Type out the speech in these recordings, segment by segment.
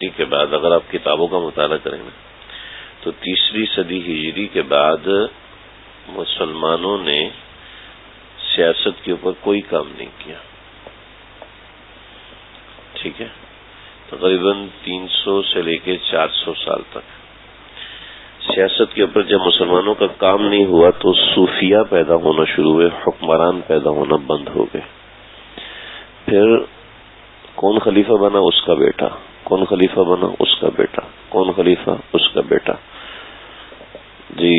کے بعد اگر آپ کتابوں کا مطالعہ کریں نا تو 3 صدی ہجری کے بعد مسلمانوں نے سیاست کے اوپر کوئی کام نہیں کیا. ٹھیک ہے، تقریباً 300 سے لے کے 400 سال تک سیاست کے اوپر جب مسلمانوں کا کام نہیں ہوا تو صوفیہ پیدا ہونا شروع ہوئے، حکمران پیدا ہونا بند ہو گئے. پھر کون خلیفہ بنا؟ اس کا بیٹا. کون خلیفہ بنا؟ اس کا بیٹا. کون خلیفہ؟ اس کا بیٹا. جی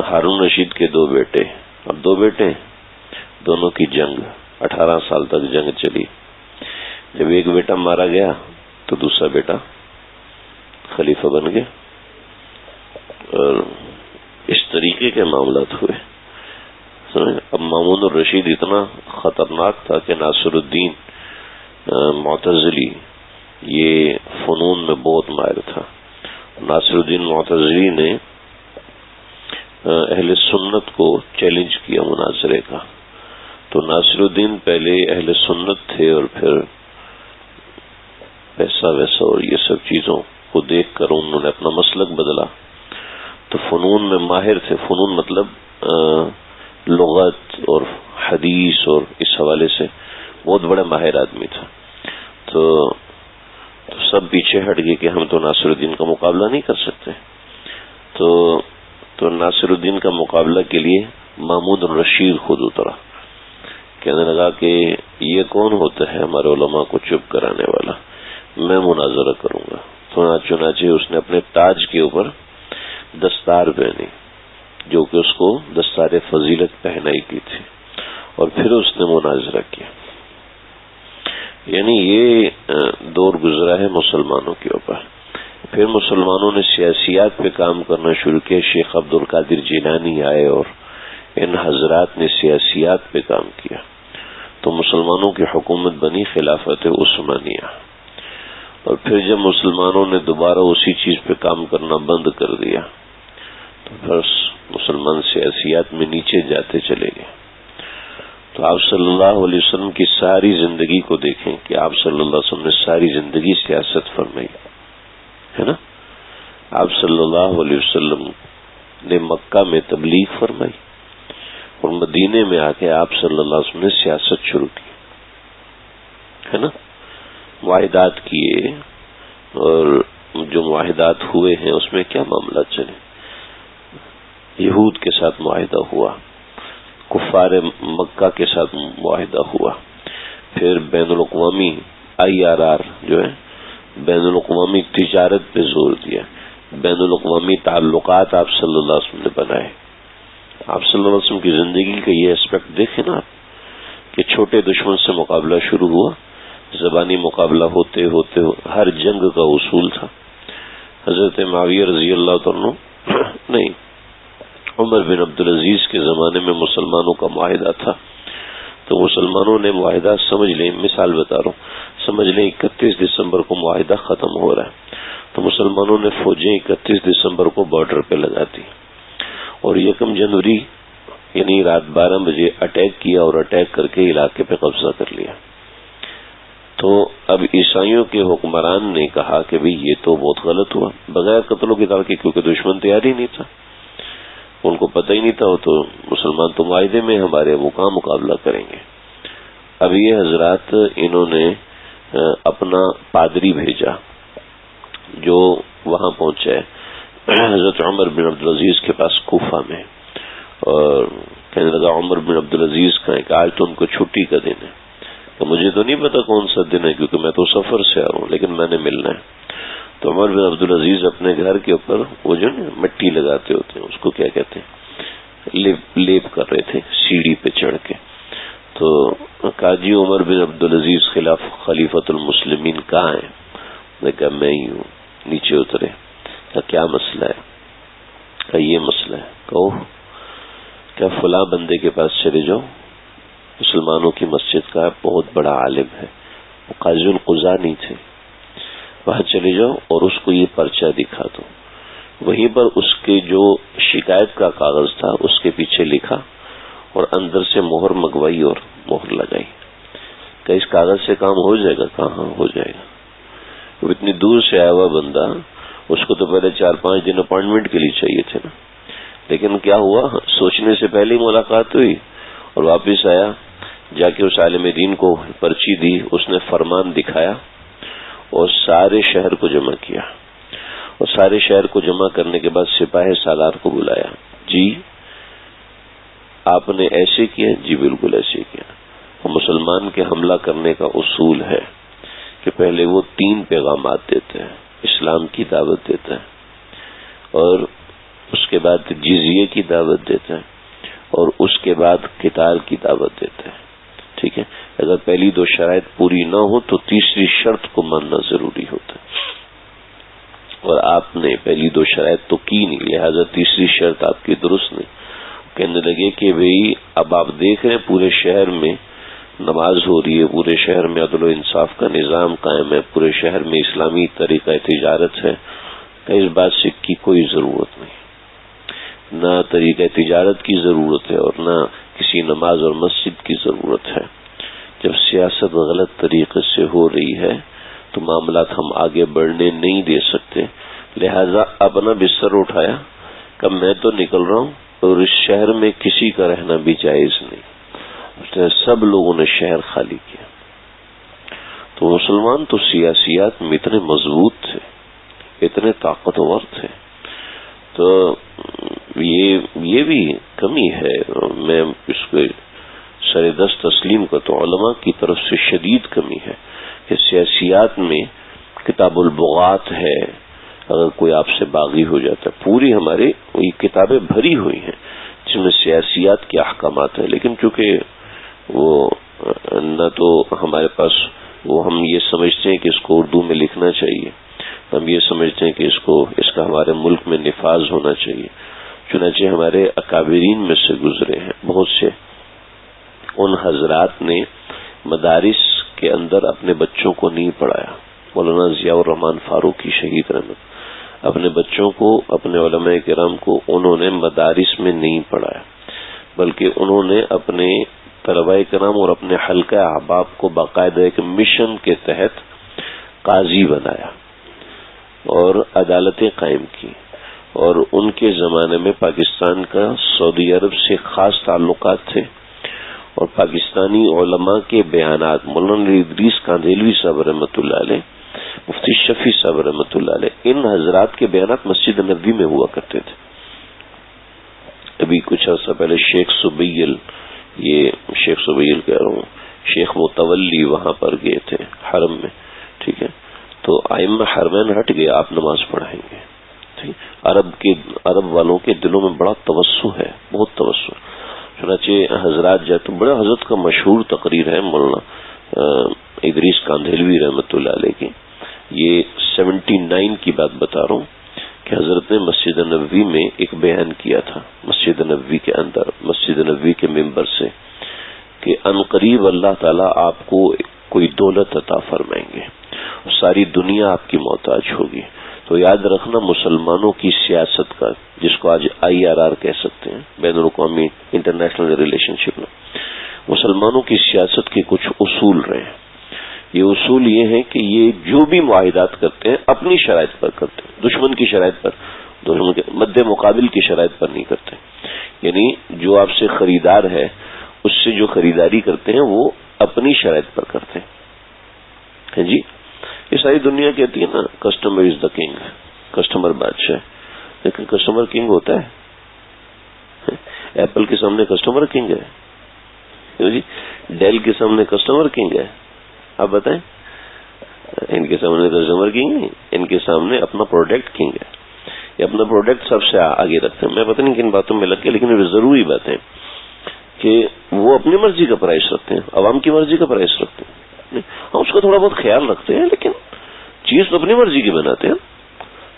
ہارون رشید کے 2 بیٹے، اب 2 بیٹے، دونوں کی جنگ 18 سال تک جنگ چلی. جب ایک بیٹا مارا گیا تو دوسرا بیٹا خلیفہ بن گیا، اور اس طریقے کے معاملات ہوئے. اب مامون الرشید اتنا خطرناک تھا کہ ناصر الدین معتزلی یہ فنون میں بہت ماہر تھا. ناصر الدین معتزلی نے اہل سنت کو چیلنج کیا مناظرے کا. تو ناصر الدین پہلے اہل سنت تھے اور پھر پیسہ ویسا اور یہ سب چیزوں کو دیکھ کر انہوں نے اپنا مسلک بدلا. تو فنون میں ماہر تھے. فنون مطلب لغت اور حدیث اور اس حوالے سے بہت بڑا ماہر آدمی تھا. تو سب پیچھے ہٹ گئے کہ ہم تو ناصر الدین کا مقابلہ نہیں کر سکتے. تو ناصر الدین کا مقابلہ کے لیے مامون الرشید خود اترا. کہنے لگا کہ یہ کون ہوتا ہے ہمارے علماء کو چپ کرانے والا، میں مناظرہ کروں گا. تو چنانچہ اس نے اپنے تاج کے اوپر دستار پہنی جو کہ اس کو دستار فضیلت پہنائی کی تھی، اور پھر اس نے مناظرہ کیا. یعنی یہ دور گزرا ہے مسلمانوں کے اوپر. پھر مسلمانوں نے سیاسیات پہ کام کرنا شروع کیا. شیخ عبد القادر جیلانی آئے اور ان حضرات نے سیاسیات پہ کام کیا. تو مسلمانوں کی حکومت بنی خلافت عثمانیہ. اور پھر جب مسلمانوں نے دوبارہ اسی چیز پہ کام کرنا بند کر دیا تو پھر مسلمان سیاسیات میں نیچے جاتے چلے گئے. تو آپ صلی اللہ علیہ وسلم کی ساری زندگی کو دیکھیں کہ آپ صلی اللہ علیہ وسلم نے ساری زندگی سیاست فرمائی ہے نا. آپ صلی اللہ علیہ وسلم نے مکہ میں تبلیغ فرمائی اور مدینے میں آ کے آپ صلی اللہ علیہ وسلم نے سیاست شروع کی ہے نا. معاہدات کیے، اور جو معاہدات ہوئے ہیں اس میں کیا معاملات چلے. یہود کے ساتھ معاہدہ ہوا، کفار مکہ کے ساتھ معاہدہ ہوا. پھر بین الاقوامی IRR جو ہے بین الاقوامی تجارت پہ زور دیا. بین الاقوامی تعلقات آپ صلی اللہ علیہ وسلم نے بنائے. آپ صلی اللہ علیہ وسلم کی زندگی کا یہ اسپیکٹ دیکھیں نا آپ کہ چھوٹے دشمن سے مقابلہ شروع ہوا، زبانی مقابلہ ہوتے ہوتے ہر جنگ کا اصول تھا. حضرت معاویہ رضی اللہ عنہ نہیں، عمر بن عبدالعزیز کے زمانے میں مسلمانوں کا معاہدہ تھا. تو مسلمانوں نے معاہدہ سمجھ لیں، مثال بتا رہا ہوں، سمجھ لیں 31 دسمبر کو معاہدہ ختم ہو رہا ہے تو مسلمانوں نے فوجیں 31 دسمبر کو بارڈر پہ لگا دی، اور 1 جنوری یعنی رات 12 بجے اٹیک کیا اور اٹیک کر کے علاقے پہ قبضہ کر لیا. تو اب عیسائیوں کے حکمران نے کہا کہ بھئی یہ تو بہت غلط ہوا، بغیر قتل و قتال کے، کیونکہ دشمن تیار ہی نہیں تھا، ان کو پتہ ہی نہیں تھا. تو مسلمان تو معاہدے میں ہمارے وہ کہاں مقابلہ کریں گے. اب یہ حضرات انہوں نے اپنا پادری بھیجا جو وہاں پہنچے حضرت عمر بن عبدالعزیز کے پاس کوفہ میں، اور کہنے لگا عمر بن عبدالعزیز کا ایک آج تو ان کو چھٹی کا دن ہے. تو مجھے تو نہیں پتا کون سا دن ہے کیونکہ میں تو سفر سے آ رہا ہوں، لیکن میں نے ملنا ہے. تو عمر بن عبدالعزیز اپنے گھر کے اوپر وہ جو مٹی لگاتے ہوتے ہیں اس کو کیا کہتے ہیں، لیپ کر رہے تھے سیڑھی پہ چڑھ کے. تو قاضی عمر بن عبدالعزیز خلاف خلیفۃ المسلمین کہاں ہیں؟ میں کہا میں ہی ہوں. نیچے اترے، کہا کیا مسئلہ ہے؟ کہا یہ مسئلہ ہے. کہو. کیا فلاں بندے کے پاس چلے جاؤ، مسلمانوں کی مسجد کا بہت بڑا عالم ہے، وہ قاضی القضاء نہیں تھے، وہاں چلے جاؤ اور اس کو یہ پرچہ دکھا دو. وہیں پر اس کے جو شکایت کا کاغذ تھا اس کے پیچھے لکھا اور اندر سے مہر منگوائی اور مہر لگائی. کہ اس کاغذ سے کام ہو جائے گا؟ کہاں ہو جائے گا. اب اتنی دور سے آیا ہوا بندہ، اس کو تو پہلے 4-5 دن اپائنٹمنٹ کے لیے چاہیے تھے نا، لیکن کیا ہوا، سوچنے سے پہلے ہی ملاقات ہوئی اور واپس آیا، جا کے اس عالم دین کو پرچی دی، اس نے فرمان دکھایا اور سارے شہر کو جمع کیا، اور سارے شہر کو جمع کرنے کے بعد سپاہ سالار کو بلایا، جی آپ نے ایسے کیا؟ جی بالکل ایسے کیا۔ مسلمان کے حملہ کرنے کا اصول ہے کہ پہلے وہ 3 پیغامات دیتے ہیں، اسلام کی دعوت دیتا ہے، اور اس کے بعد جزیے کی دعوت دیتا ہے، اور اس کے بعد قتال کی دعوت دیتا ہے، ٹھیک ہے۔ اگر پہلی 2 شرائط پوری نہ ہو تو تیسری شرط کو ماننا ضروری ہوتا ہے، اور آپ نے پہلی 2 شرائط تو کی نہیں، لہذا تیسری شرط آپ کی درست نہیں۔ کہنے لگے کہ بھئی اب آپ دیکھ رہے ہیں پورے شہر میں نماز ہو رہی ہے، پورے شہر میں عدل و انصاف کا نظام قائم ہے، پورے شہر میں اسلامی طریقہ تجارت ہے، کہ اس بات سے کی کوئی ضرورت نہیں، نہ طریقہ تجارت کی ضرورت ہے اور نہ کسی نماز اور مسجد کی ضرورت ہے۔ جب سیاست غلط طریقے سے ہو رہی ہے تو معاملات ہم آگے بڑھنے نہیں دے سکتے، لہذا اپنا بستر اٹھایا کہ میں تو نکل رہا ہوں اور اس شہر میں کسی کا رہنا بھی جائز نہیں، سب لوگوں نے شہر خالی کیا۔ تو مسلمان تو سیاسیات میں اتنے مضبوط تھے، اتنے طاقتور تھے، تو یہ بھی کمی ہے، میں اس کو سر دست تسلیم کرتا ہوں، علماء کی طرف سے شدید کمی ہے کہ سیاسیات میں کتاب البغات ہے، اگر کوئی آپ سے باغی ہو جاتا ہے، پوری ہماری یہ کتابیں بھری ہوئی ہیں جس میں سیاسیات کے احکامات ہیں، لیکن چونکہ وہ نہ تو ہمارے پاس وہ، ہم یہ سمجھتے ہیں کہ اس کو اردو میں لکھنا چاہیے، ہم یہ سمجھتے ہیں کہ اس کا ہمارے ملک میں نفاذ ہونا چاہیے، چنانچہ ہمارے اکابرین میں سے گزرے ہیں بہت سے، ان حضرات نے مدارس کے اندر اپنے بچوں کو نہیں پڑھایا۔ مولانا ضیاء الرحمن فاروقی شہید رحمت اپنے بچوں کو، اپنے علماء کرام کو انہوں نے مدارس میں نہیں پڑھایا، بلکہ انہوں نے اپنے طلباء کرام اور اپنے حلقہ احباب کو باقاعدہ ایک مشن کے تحت قاضی بنایا اور عدالتیں قائم کی، اور ان کے زمانے میں پاکستان کا سعودی عرب سے خاص تعلقات تھے، اور پاکستانی علماء کے بیانات، مولانا ادریس کاندھیلوی صاحب رحمۃ اللہ علیہ، مفتی شفیع صاحب رحمۃ اللہ علیہ، ان حضرات کے بیانات مسجد نبوی میں ہوا کرتے تھے۔ ابھی کچھ عرصہ پہلے شیخ سبیل، یہ شیخ سبیل کہہ رہا ہوں، شیخ متولی وہاں پر گئے تھے حرم میں، ٹھیک ہے، تو ائمہ حرمین ہٹ گئے، آپ نماز پڑھائیں گے، عرب والوں کے دلوں میں بڑا توسع ہے، بہت توسع، چنانچہ حضرات جاتے، بڑا حضرت کا مشہور تقریر ہے مولانا ادریس کاندھیلوی رحمۃ اللہ علیہ کی، یہ 79 کی بات بتا رہا ہوں کہ حضرت نے مسجد نبوی میں ایک بیان کیا تھا، مسجد نبوی کے اندر، مسجد نبوی کے ممبر سے، کہ ان قریب اللہ تعالیٰ آپ کو کوئی دولت عطا فرمائیں گے، ساری دنیا آپ کی محتاج ہوگی، تو یاد رکھنا مسلمانوں کی سیاست کا، جس کو آج IRR کہہ سکتے ہیں، بین الاقوامی انٹرنیشنل ریلیشن شپ میں، مسلمانوں کی سیاست کے کچھ اصول رہے ہیں۔ یہ اصول یہ ہیں کہ یہ جو بھی معاہدات کرتے ہیں اپنی شرائط پر کرتے ہیں، دشمن کی شرائط پر، دشمن کے مد مقابل کی شرائط پر نہیں کرتے، یعنی جو آپ سے خریدار ہے اس سے جو خریداری کرتے ہیں وہ اپنی شرائط پر کرتے ہیں، جی یہ ساری دنیا کہتی ہے نا customer is the king, customer بادشاہ، لیکن کسٹمر کنگ ہوتا ہے؟ ایپل کے سامنے کسٹمر کنگ ہے جی، ڈیل کے سامنے کسٹمر کنگ ہے، آپ بتائیں، ان کے سامنے کسٹمر کنگ نہیں، ان کے سامنے اپنا پروڈکٹ کنگ ہے، یہ اپنا پروڈکٹ سب سے آگے رکھتے ہیں۔ میں پتہ نہیں کن باتوں میں لگ کے، لیکن ضروری بات ہے کہ وہ اپنی مرضی کا پرائس رکھتے ہیں، عوام کی مرضی کا پرائس رکھتے ہیں، ہم اس کا تھوڑا بہت خیال رکھتے ہیں، لیکن چیز تو اپنی مرضی کی بناتے ہیں،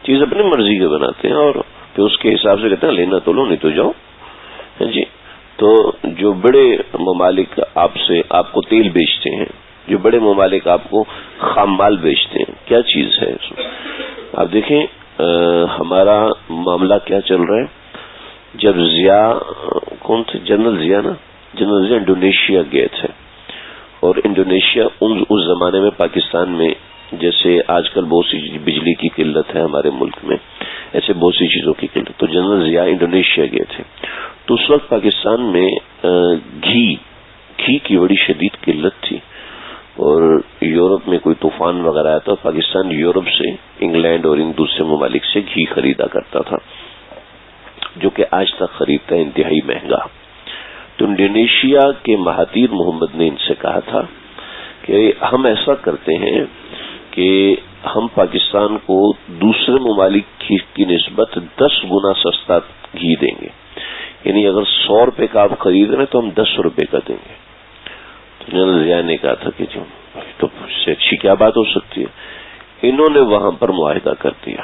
چیز اپنی مرضی کی بناتے ہیں، اور پھر اس کے حساب سے کہتے ہیں لینا تو لو نہیں تو جاؤ، جی۔ تو جو بڑے ممالک آپ کو تیل بیچتے ہیں، جو بڑے ممالک آپ کو خام مال بیچتے ہیں، کیا چیز ہے اس میں؟ آپ دیکھیں ہمارا معاملہ کیا چل رہا ہے۔ جب کون تھے، general Zia general Zia Indonesia گئے تھے، اور انڈونیشیا اس زمانے میں پاکستان میں جیسے آج کل بہت سی بجلی کی قلت ہے ہمارے ملک میں، ایسے بہت سی چیزوں کی قلت. تو جنرل ضیاء انڈونیشیا گئے تھے، تو اس وقت پاکستان میں گھی کی بڑی شدید قلت تھی، اور یورپ میں کوئی طوفان وغیرہ آیا تو پاکستان یورپ سے، انگلینڈ اور ان دوسرے ممالک سے گھی خریدا کرتا تھا، جو کہ آج تک خریدتا ہے انتہائی مہنگا. تو انڈونیشیا کے مہاتیر محمد نے ان سے کہا تھا کہ ہم ایسا کرتے ہیں کہ ہم پاکستان کو دوسرے ممالک کی نسبت 10 گنا سستا گھی دیں گے، یعنی اگر 100 روپے کا آپ خرید رہے ہیں تو ہم 10 روپے کا دیں گے. تو جنرل ضیاء نے کہا تھا کہ تو اس سے اچھی کیا بات ہو سکتی ہے. انہوں نے وہاں پر معاہدہ کر دیا،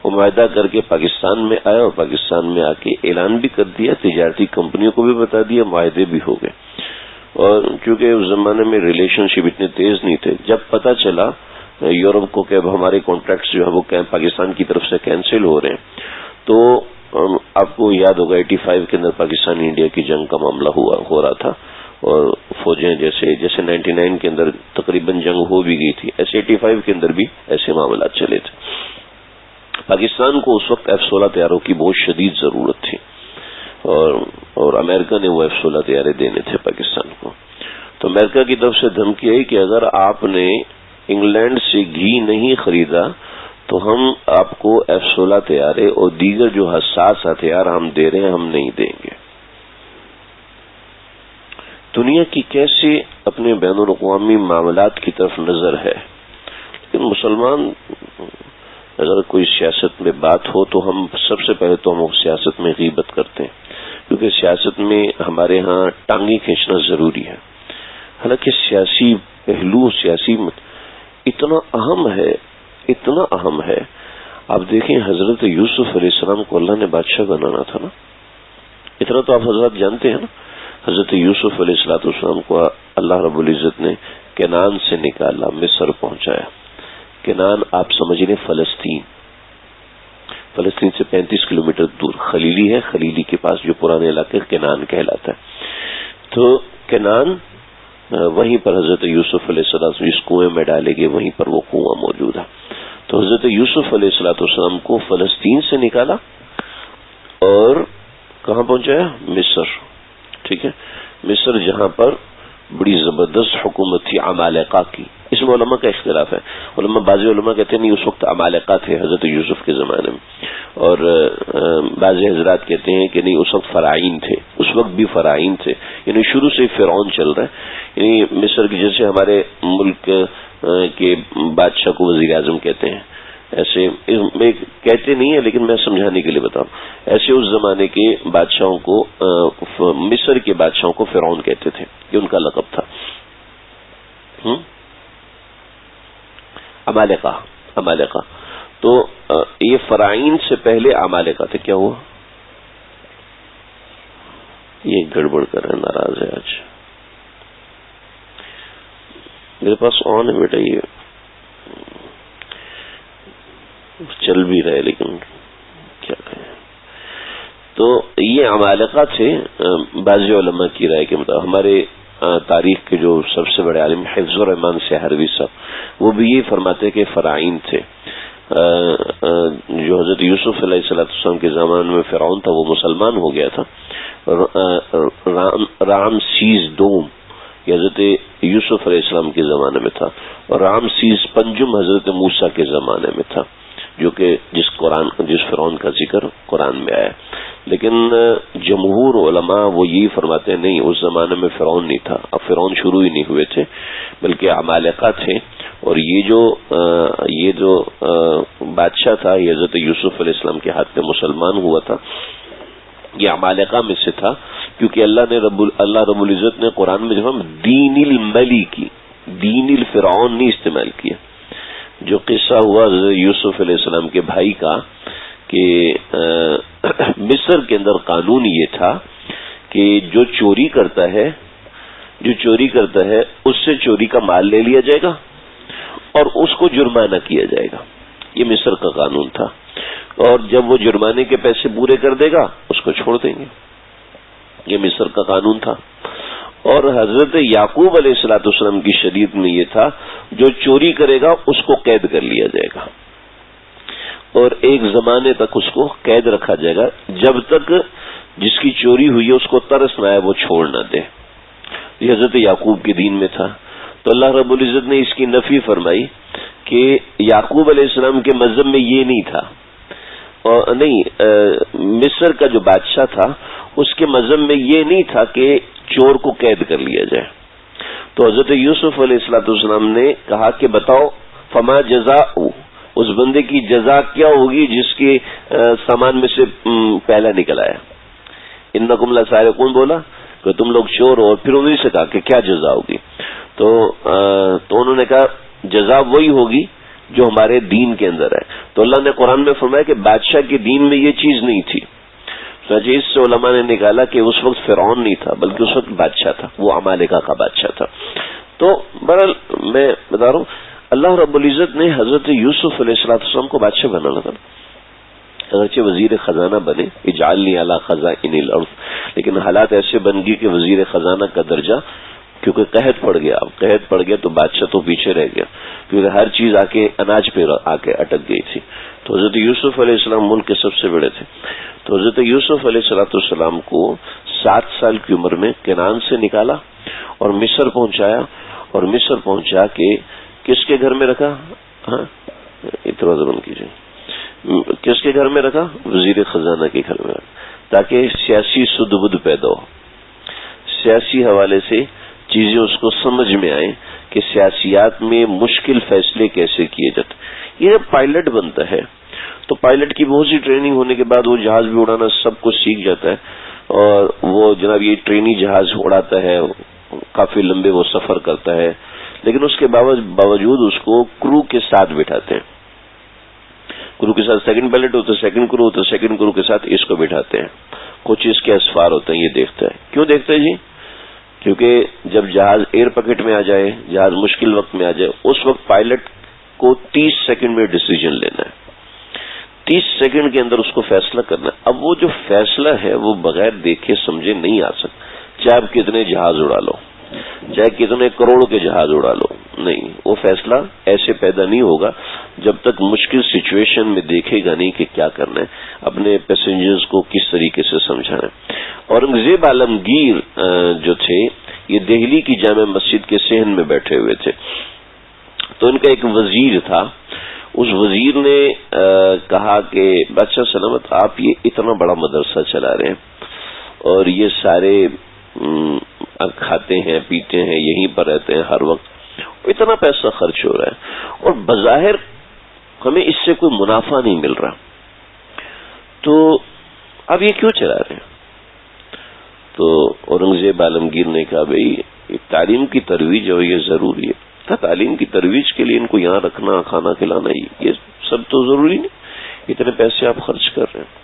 وہ معاہدہ کر کے پاکستان میں آیا، اور پاکستان میں آ کے اعلان بھی کر دیا، تجارتی کمپنیوں کو بھی بتا دیا، معاہدے بھی ہو گئے. اور چونکہ اس زمانے میں ریلیشن شپ اتنے تیز نہیں تھے، جب پتا چلا یورپ کو کہ اب ہمارے کانٹریکٹس جو ہے وہ پاکستان کی طرف سے کینسل ہو رہے ہیں، تو آپ کو یاد ہوگا 85 کے اندر پاکستان انڈیا کی جنگ کا معاملہ ہو رہا تھا، اور فوجیں جیسے 99 کے اندر تقریباً جنگ ہو بھی گئی تھی، ایسے 85 کے اندر بھی ایسے معاملات چلے تھے. پاکستان کو اس وقت F-16 طیاروں کی بہت شدید ضرورت تھی، اور امریکہ نے وہ F-16 طیارے دینے تھے پاکستان کو. تو امریکہ کی طرف سے دھمکی آئی کہ اگر آپ نے انگلینڈ سے گھی نہیں خریدا تو ہم آپ کو F-16 طیارے اور دیگر جو حساس ہتھیار ہم دے رہے ہیں ہم نہیں دیں گے. دنیا کی کیسے اپنے بین الاقوامی معاملات کی طرف نظر ہے، لیکن مسلمان اگر کوئی سیاست میں بات ہو تو ہم سب سے پہلے تو ہم سیاست میں غیبت کرتے ہیں، کیونکہ سیاست میں ہمارے ہاں ٹانگیں کھینچنا ضروری ہے. حالانکہ سیاسی پہلو اتنا اہم ہے. آپ دیکھیں حضرت یوسف علیہ السلام کو اللہ نے بادشاہ بنانا تھا نا، اتنا تو آپ حضرات جانتے ہیں نا. حضرت یوسف علیہ السلام کو اللہ رب العزت نے کنعان سے نکالا، مصر پہنچایا. کنعان آپ سمجھ لیں فلسطین سے 35 کلومیٹر دور خلیلی ہے، خلیلی کے پاس جو پرانے علاقے کنعان کہلاتا ہے. تو کنعان وہیں پر حضرت یوسف علیہ السلام جس کنویں میں ڈالے گئے وہیں پر وہ کنواں موجود ہے. تو حضرت یوسف علیہ السلام کو فلسطین سے نکالا اور کہاں پہنچایا؟ مصر. ٹھیک ہے، مصر جہاں پر بڑی زبردست حکومت تھی عمالقہ کی. اس میں علماء کا اختلاف ہے. بعض علماء کہتے ہیں نہیں اس وقت عمالقہ تھے حضرت یوسف کے زمانے میں، اور بعض حضرات کہتے ہیں کہ نہیں اس وقت فرعین تھے، اس وقت بھی فرعین تھے، یعنی شروع سے فرعون چل رہا ہے. یعنی مصر کی جیسے ہمارے ملک کے بادشاہ کو وزیر اعظم کہتے ہیں، ایسے میں کہتے نہیں ہیں لیکن میں سمجھانے کے لیے بتاؤں، ایسے اس زمانے کے بادشاہوں کو، مصر کے بادشاہوں کو فرعون کہتے تھے، یہ ان کا لقب تھا. عمالقہ. تو یہ فرعین سے پہلے عمالقہ تھے. کیا ہوا؟ یہ گڑبڑ کر رہے ہیں، ناراض ہے آج. میرے پاس آن ہے بیٹا، یہ چل بھی رہے لیکن کیا کہیں. تو یہ عمالقہ تھے. بعض علماء کی رائے کے مطابق ہمارے تاریخ کے جو سب سے بڑے عالم حفظ الرحمان سہروی صاحب، وہ بھی یہ فرماتے کہ فرعین تھے. جو حضرت یوسف علیہ السلام کے زمانے میں فرعون تھا وہ مسلمان ہو گیا تھا. رامسیس دوم یہ حضرت یوسف علیہ السلام کے زمانے میں تھا، اور رامسیس پنجم حضرت موسیٰ کے زمانے میں تھا، جو کہ جس فرعون کا ذکر قرآن میں آیا. لیکن جمہور علماء وہ یہی فرماتے ہیں نہیں اس زمانے میں فرعون نہیں تھا، اب فرعون شروع ہی نہیں ہوئے تھے بلکہ عمالقہ تھے. اور یہ جو بادشاہ تھا یہ حضرت یوسف علیہ السلام کے ہاتھ میں مسلمان ہوا تھا، یہ عمالقہ میں سے تھا. کیونکہ اللہ رب العزت نے قرآن میں جو دین الملکی دین الفرعون نہیں استعمال کیا. جو قصہ ہوا حضرت یوسف علیہ السلام کے بھائی کا کہ مصر کے اندر قانون یہ تھا کہ جو چوری کرتا ہے اس سے چوری کا مال لے لیا جائے گا اور اس کو جرمانہ کیا جائے گا. یہ مصر کا قانون تھا، اور جب وہ جرمانے کے پیسے پورے کر دے گا اس کو چھوڑ دیں گے. یہ مصر کا قانون تھا. اور حضرت یعقوب علیہ الصلوۃ والسلام کی شریعت میں یہ تھا جو چوری کرے گا اس کو قید کر لیا جائے گا اور ایک زمانے تک اس کو قید رکھا جائے گا جب تک جس کی چوری ہوئی ہے اس کو ترس نہ آئے وہ چھوڑ نہ دے. یہ حضرت یعقوب کے دین میں تھا. تو اللہ رب العزت نے اس کی نفی فرمائی کہ یعقوب علیہ السلام کے مذہب میں یہ نہیں تھا اور نہیں مصر کا جو بادشاہ تھا اس کے مذہب میں یہ نہیں تھا کہ چور کو قید کر لیا جائے. تو حضرت یوسف علیہ الصلوۃ والسلام نے کہا کہ بتاؤ فما جزاء اس بندے کی جزا کیا ہوگی جس کے سامان میں سے پہلا نکل آیا. انکم لسارقون بولا کہ تم لوگ چور ہو اور پھر انہیں سے کہا کہ کیا جزا ہوگی. تو انہوں نے کہا جزا وہی ہوگی جو ہمارے دین کے اندر ہے. تو اللہ نے قرآن میں فرمایا کہ بادشاہ کے دین میں یہ چیز نہیں تھی. اس سے علماء نے نکالا کہ اس وقت فرعون نہیں تھا بلکہ اس وقت بادشاہ تھا, وہ عمالقہ کا بادشاہ تھا. تو بہرحال میں بتا رہا ہوں اللہ رب العزت نے حضرت یوسف علیہ السلام کو بادشاہ بنانا تھا. اگرچہ وزیر خزانہ بنے اجعلنی علی خزائن الارض, لیکن حالات ایسے بن گئی کہ وزیر خزانہ کا درجہ کیونکہ قحط پڑ گیا. اب قحط پڑ گیا تو بادشاہ تو پیچھے رہ گیا کیونکہ ہر چیز آ کے اناج پہ آ کے اٹک گئی تھی. تو حضرت یوسف علیہ السلام ملک کے سب سے بڑے تھے. تو حضرت یوسف علیہ السلام کو 7 سال کی عمر میں کنعان سے نکالا اور مصر پہنچایا, اور مصر پہنچا کے کس کے گھر میں رکھا؟ ہاں اتنا بند کیجیے. کس کے گھر میں رکھا؟ وزیر خزانہ کے گھر میں رکھا, تاکہ سیاسی سد بد پیدا ہو, سیاسی حوالے سے چیزیں اس کو سمجھ میں آئیں کہ سیاسیات میں مشکل فیصلے کیسے کیے جاتے. یہ جب پائلٹ بنتا ہے تو پائلٹ کی بہت سی ٹریننگ ہونے کے بعد وہ جہاز بھی اڑانا سب کچھ سیکھ جاتا ہے, اور وہ جناب یہ ٹرینی جہاز اڑاتا ہے, کافی لمبے وہ سفر کرتا ہے, لیکن اس کے باوجود اس کو کرو کے ساتھ بٹھاتے ہیں. کرو کے ساتھ سیکنڈ پائلٹ ہوتا ہے, سیکنڈ کرو ہوتا ہے, سیکنڈ کرو کے ساتھ اس کو بٹھاتے ہیں. کچھ اس کے اسفار ہوتے ہیں, یہ دیکھتا ہے. کیوں دیکھتا ہے جی؟ کیونکہ جب جہاز ایئر پکٹ میں آ جائے, جہاز مشکل وقت میں آ جائے, اس وقت پائلٹ کو 30 سیکنڈ میں ڈیسیجن لینا ہے, 30 سیکنڈ کے اندر اس کو فیصلہ کرنا ہے. اب وہ جو فیصلہ ہے وہ بغیر دیکھے سمجھے نہیں آ سکتا, چاہے آپ کتنے جہاز اڑا لو, چاہے کتنے کروڑ کے جہاز اڑا لو, نہیں, وہ فیصلہ ایسے پیدا نہیں ہوگا جب تک مشکل سچویشن میں دیکھے گا نہیں کہ کیا کرنا ہے, اپنے پیسنجرز کو کس طریقے سے سمجھانا ہے. اورنگزیب عالمگیر جو تھے یہ دہلی کی جامع مسجد کے صحن میں بیٹھے ہوئے تھے. تو ان کا ایک وزیر تھا, اس وزیر نے کہا کہ بادشاہ سلامت آپ یہ اتنا بڑا مدرسہ چلا رہے ہیں اور یہ سارے کھاتے ہیں پیتے ہیں یہیں پر رہتے ہیں ہر وقت, اتنا پیسہ خرچ ہو رہا ہے اور بظاہر ہمیں اس سے کوئی منافع نہیں مل رہا, تو اب یہ کیوں چلا رہے ہیں؟ تو اورنگزیب عالمگیر نے کہا بھئی تعلیم کی ترویج اور یہ ضروری ہے, تعلیم کی ترویج کے لیے ان کو یہاں رکھنا, کھانا کھلانا, یہ سب تو ضروری نہیں, اتنے پیسے آپ خرچ کر رہے ہیں.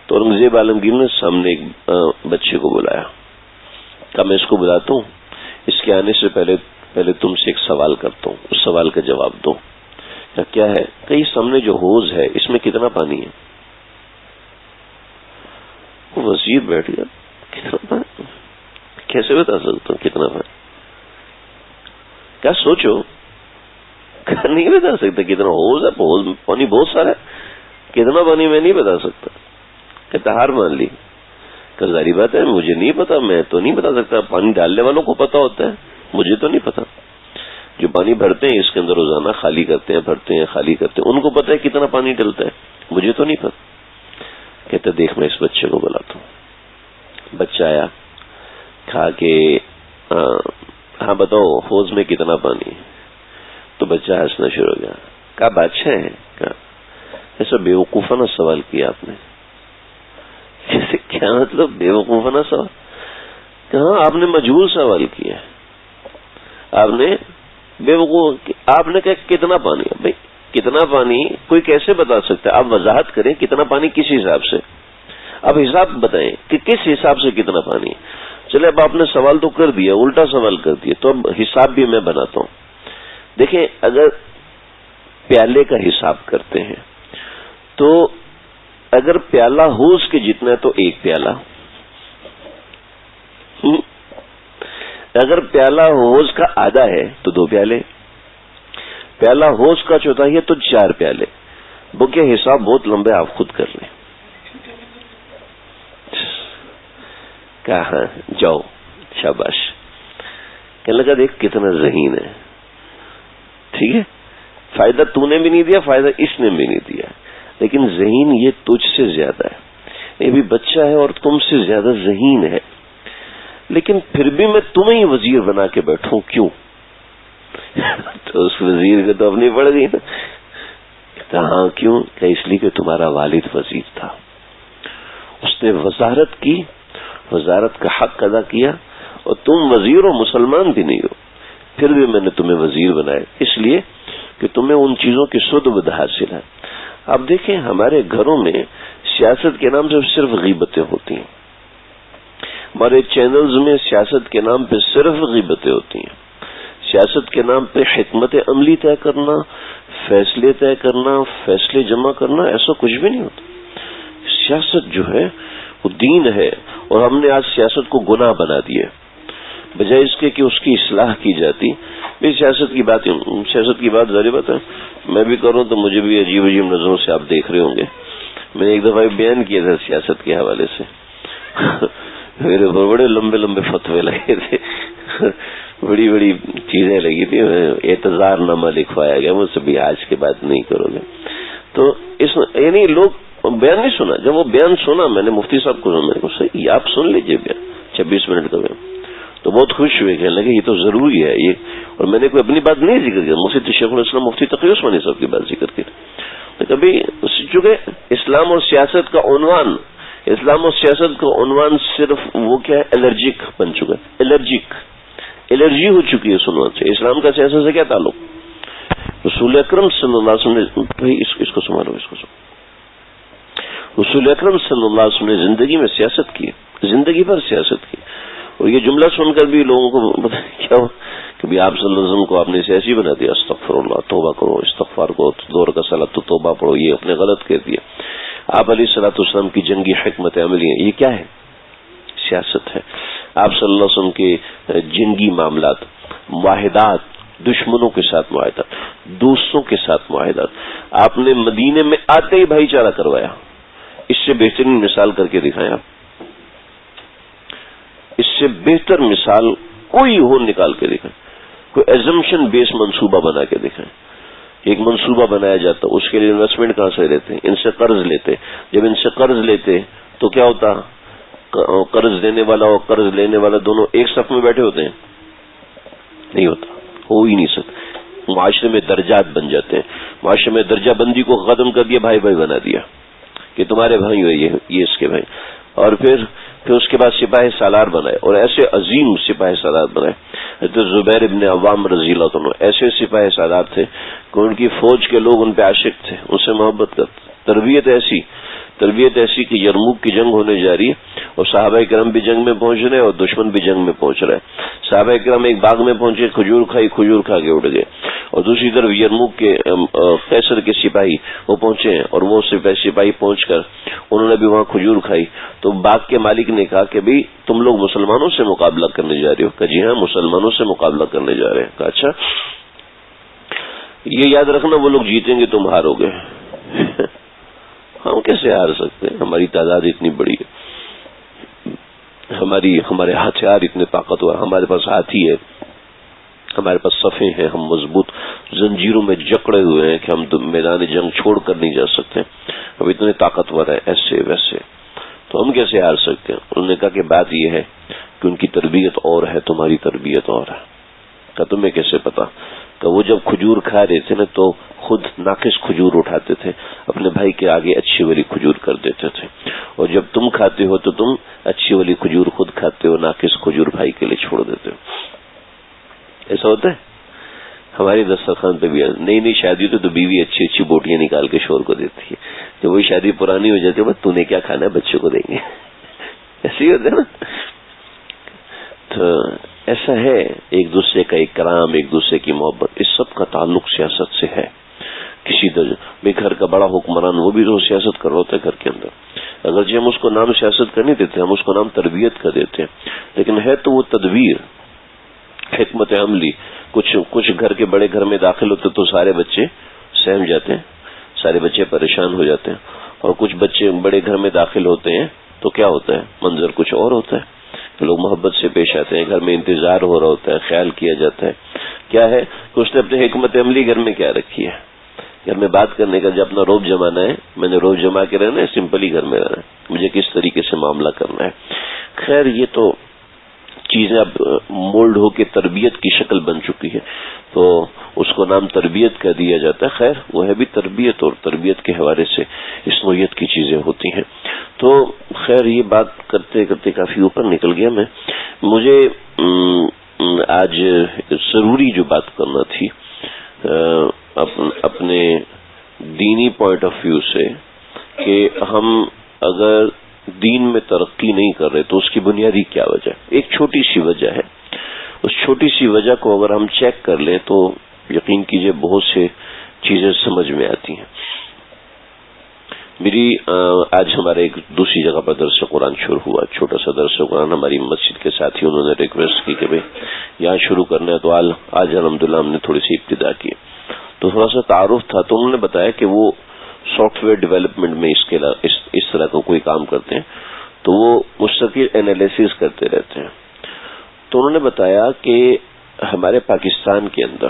تو اورنگزیب عالمگیر نے سامنے ایک بچے کو بلایا, کہا میں اس کو بلاتا ہوں, اس کے آنے سے پہلے تم سے ایک سوال کرتا ہوں, اس سوال کا جواب دو. کیا ہے؟ کہ یہ سامنے جو حوض ہے اس میں کتنا پانی ہے؟ وہ وزیر بیٹھ گیا, کتنا پانی کیسے بتا سکتا ہوں کتنا پانی؟ کیا سوچو, نہیں بتا سکتا کتنا حوض ہے, حوض میں پانی بہت سارا ہے, کتنا پانی میں نہیں بتا سکتا. کہتا ہار مان لی, کہ ظاہری بات ہے مجھے نہیں پتا, میں تو نہیں بتا سکتا, پانی ڈالنے والوں کو پتا ہوتا ہے, مجھے تو نہیں پتا. جو پانی بھرتے ہیں اس کے اندر روزانہ خالی کرتے ہیں, بھرتے ہیں, خالی کرتے ہیں, ان کو پتا ہے کتنا پانی ڈلتا ہے, مجھے تو نہیں پتا. کہتا دیکھ میں اس بچے کو بلاتا ہوں. بچہ آیا, کہا کہ ہاں بتاؤ حوض میں کتنا پانی ہے؟ تو بچہ ہنسنا شروع ہو گیا. کہا بادشاہ ہے؟ کہا ایسا بیوقوفانہ سوال کیا آپ نے. کیا مطلب بیوقوفانہ سوال؟ کہاں آپ نے مجہول سوال کیا, آپ نے بیوقوف, آپ نے کہا کتنا پانی ہے. بھائی کتنا پانی کوئی کیسے بتا سکتا ہے؟ آپ وضاحت کریں کتنا پانی کس حساب سے, اب حساب بتائیں کہ کس حساب سے کتنا پانی ہے. چلے اب آپ نے سوال تو کر دیا, الٹا سوال کر دیا, تو اب حساب بھی میں بناتا ہوں. دیکھیں اگر پیالے کا حساب کرتے ہیں تو اگر پیالہ حوض کے جتنا ہے تو ایک پیالہ, اگر پیالہ حوض کا آدھا ہے تو 2 پیالے، پیالہ حوض کا چوتھائی ہے تو 4 پیالے. وہ کے حساب بہت لمبے، آپ خود کر لیں. کہاں جاؤ، شاباش. کہنے لگا دیکھ کتنا ذہین ہے. ٹھیک ہے، فائدہ تو نے بھی نہیں دیا، فائدہ اس نے بھی نہیں دیا، لیکن ذہین یہ تجھ سے زیادہ ہے. یہ بھی بچہ ہے اور تم سے زیادہ ذہین ہے، لیکن پھر بھی میں تمہیں ہی وزیر بنا کے بیٹھوں، کیوں؟ تو اس وزیر کو تو اپنی پڑ گئی نا. کہتا ہاں کیوں؟ کہ اس لیے کہ تمہارا والد وزیر تھا، اس نے وزارت کی، وزارت کا حق ادا کیا، اور تم وزیر ہو، مسلمان بھی نہیں ہو، پھر بھی میں نے تمہیں وزیر بنایا اس لیے کہ تمہیں ان چیزوں کی سد بد حاصل ہے. آپ دیکھیں ہمارے گھروں میں سیاست کے نام سے صرف غیبتیں ہوتی ہیں، ہمارے چینلز میں سیاست کے نام پہ صرف غیبتیں ہوتی ہیں. سیاست کے نام پہ حکمت عملی طے کرنا، فیصلے طے کرنا، فیصلے جمع کرنا، ایسا کچھ بھی نہیں ہوتا. سیاست جو ہے وہ دین ہے، اور ہم نے آج سیاست کو گناہ بنا دیا بجائے اس کے کہ اس کی اصلاح کی جاتی. سیاست کی بات ظاہر بات ہے، میں بھی کروں تو مجھے بھی عجیب عجیب نظروں سے آپ دیکھ رہے ہوں گے. میں نے ایک دفعہ بیان کیا تھا سیاست کے حوالے سے، میرے اوپر بڑے لمبے لمبے فتوے لگے تھے، بڑی بڑی چیزیں لگی تھی. اعتذار نامہ لکھوایا گیا مجھ سے بھی آج کے بعد نہیں کرو گے. تو اس یعنی لوگ بیان نہیں سنا. جب وہ بیان سنا میں نے مفتی صاحب کو، میں نے کہا صحیح آپ سن لیجئے بیان 26 منٹ کا بیان. تو بہت خوش ہوئے، کہنے لگے یہ تو ضروری ہے یہ. اور میں نے کوئی اپنی بات نہیں ذکر کیا، مفتی شیخ الاسلام مفتی تقی عثمانی صاحب کی بات ذکر کی. کبھی چونکہ اسلام اور سیاست کا عنوان، اسلام اور سیاست کا عنوان صرف وہ کیا ہے، الرجک بن چکا ہے. الرجی ہو چکی ہے اس عنوان سے. اسلام کا سیاست سے کیا تعلق؟ رسول اکرم صلی اللہ علیہ وسلم نے اس کو سنبھالو، اس کو رسول اکرم صلی اللہ علیہ وسلم نے زندگی میں سیاست کی، زندگی بھر سیاست کی. اور یہ جملہ سن کر بھی لوگوں کو کیا ہو کہ بھی آپ صلی اللہ علیہ وسلم کو آپ نے سیاسی بنا دیا. استغفر اللہ، توبہ کرو، استغفار کو 2 رکعت صلاۃ تو توبہ پڑھو، یہ اپنے غلط کہہ دیا. آپ علیہ الصلوۃ والسلام کی جنگی حکمت عملی ہیں، یہ کیا ہے؟ سیاست ہے. آپ صلی اللہ علیہ وسلم کے جنگی معاملات، معاہدات، دشمنوں کے ساتھ معاہدات، دوستوں کے ساتھ معاہدات. آپ نے مدینے میں آتے ہی بھائی چارہ کروایا. اس سے بہترین مثال کر کے دکھائیں آپ، اس سے بہتر مثال کوئی ہو نکال کے دکھائیں. کوئی ایزمپشن بیس منصوبہ بنا کے دکھائیں. ایک منصوبہ بنایا جاتا، اس کے لیے انویسٹمنٹ کہاں سے لیتے؟ ان سے قرض لیتے. جب ان سے قرض لیتے تو کیا ہوتا؟ قرض دینے والا اور قرض لینے والا دونوں ایک صف میں بیٹھے ہوتے ہیں؟ نہیں ہوتا، ہو ہی نہیں سکتا. معاشرے میں درجات بن جاتے ہیں. معاشرے میں درجہ بندی کو ختم کر دیا، بھائی بھائی بنا دیا کہ تمہارے بھائی ہوئے، یہ اس کے بھائی. اور پھر اس کے بعد سپاہی سالار بنائے، اور ایسے عظیم سپاہی سالار بنائے. حضرت زبیر ابن عوام رضی اللہ عنہ ایسے سپاہی سالار تھے کہ ان کی فوج کے لوگ ان پہ عاشق تھے، ان سے محبت کرتے. تربیت ایسی کہ یرموک کی جنگ ہونے جا رہی ہے اور صحابہ کرام بھی جنگ میں پہنچ رہے ہیں اور دشمن بھی جنگ میں پہنچ رہے ہیں. صحابہ کرام ایک باغ میں پہنچے، کھجور کھا کے اٹھ گئے. اور دوسری طرف یرموک کے قیصر کے سپاہی وہ پہنچے ہیں، اور وہ سپاہی پہنچ کر انہوں نے بھی وہاں کھجور کھائی. تو باغ کے مالک نے کہا کہ بھئی تم لوگ مسلمانوں سے مقابلہ کرنے جا رہے ہو؟ کہ جی ہاں مسلمانوں سے مقابلہ کرنے جا رہے ہیں. کہا اچھا یہ یاد رکھنا وہ لوگ جیتیں گے تم ہارو گے. ہم کیسے ہار سکتے ہیں؟ ہماری تعداد اتنی بڑی ہے، ہمارے ہتھیار اتنے طاقتور، ہمارے پاس ہاتھی ہے، ہمارے پاس صفیں ہیں، ہم مضبوط زنجیروں میں جکڑے ہوئے ہیں کہ ہم میدان جنگ چھوڑ کر نہیں جا سکتے. ہم اتنے طاقتور ہیں ایسے ویسے، تو ہم کیسے ہار سکتے ہیں؟ انہوں نے کہا کہ بات یہ ہے کہ ان کی تربیت اور ہے، تمہاری تربیت اور ہے. کہ تمہیں کیسے پتا؟ کہ وہ جب کھجور کھا رہے تھے نا تو خود ناقص کھجور اٹھاتے تھے، اپنے بھائی کے آگے اچھی والی کھجور کر دیتے تھے. اور جب تم کھاتے ہو تو تم اچھی والی کھجور خود کھاتے ہو، ناقص کھجور بھائی کے لیے چھوڑ دیتے ہو. ایسا ہوتا ہے؟ ہماری دسترخوان پہ بھی نئی نئی شادی ہوتی تو بیوی اچھی اچھی بوٹیاں نکال کے شوہر کو دیتی ہے. جب وہی شادی پرانی ہو جاتی ہے، بس تو نے کیا کھانا ہے، بچوں کو دیں گے. ایسے ہی ہوتا ہے نا. تو ایسا ہے، ایک دوسرے کا اکرام، ایک دوسرے کی محبت، اس سب کا تعلق سیاست سے ہے. کسی میں گھر کا بڑا حکمران وہ بھی تو سیاست کر رہا ہوتا ہے گھر کے اندر. اگرچہ ہم اس کو نام سیاست کا نہیں دیتے، ہم اس کو نام تربیت کا دیتے ہیں، لیکن ہے تو وہ تدبیر. حکمت عملی. کچھ گھر کے بڑے گھر میں داخل ہوتے تو سارے بچے سہم جاتے ہیں, سارے بچے پریشان ہو جاتے ہیں, اور کچھ بچے بڑے گھر میں داخل ہوتے ہیں تو کیا ہوتا ہے, منظر کچھ اور ہوتا ہے. لوگ محبت سے پیش آتے ہیں, گھر میں انتظار ہو رہا ہوتا ہے, خیال کیا جاتا ہے. کیا ہے کہ اس نے اپنے حکمت عملی گھر میں کیا رکھی ہے, گھر میں بات کرنے کا جب اپنا روب جمانا ہے, میں نے روب جما کے رہنا ہے, سمپلی گھر میں رہنا ہے, مجھے کس طریقے سے معاملہ کرنا ہے. خیر یہ تو چیزیں اب مولڈ ہو کے تربیت کی شکل بن چکی ہے, تو اس کو نام تربیت کا دیا جاتا ہے. خیر وہ ہے بھی تربیت, اور تربیت کے حوالے سے اس نوعیت کی چیزیں ہوتی ہیں. تو خیر یہ بات کرتے کرتے کافی اوپر نکل گیا میں. مجھے آج ضروری جو بات کرنا تھی اپنے دینی پوائنٹ آف ویو سے, کہ ہم اگر دین میں ترقی نہیں کر رہے تو اس کی بنیادی کیا وجہ. ایک چھوٹی سی وجہ ہے, اس چھوٹی سی وجہ کو اگر ہم چیک کر لیں تو یقین کیجئے بہت سے چیزیں سمجھ میں آتی ہیں. میری آج ہمارے ایک دوسری جگہ پر درس قرآن شروع ہوا, چھوٹا سا درس قرآن. ہماری مسجد کے ساتھی انہوں نے ریکویسٹ کی کہ بھئی یہاں شروع کرنا ہے, تو آج الحمدللہ ہم نے تھوڑی سی ابتدا کی. تو تھوڑا سا تعارف تھا, تو انہوں نے بتایا کہ وہ سافٹ ویئر ڈیولپمنٹ میں اس طرح کا کوئی کام کرتے ہیں, تو وہ مستقل انالیسس کرتے رہتے ہیں. تو انہوں نے بتایا کہ ہمارے پاکستان کے اندر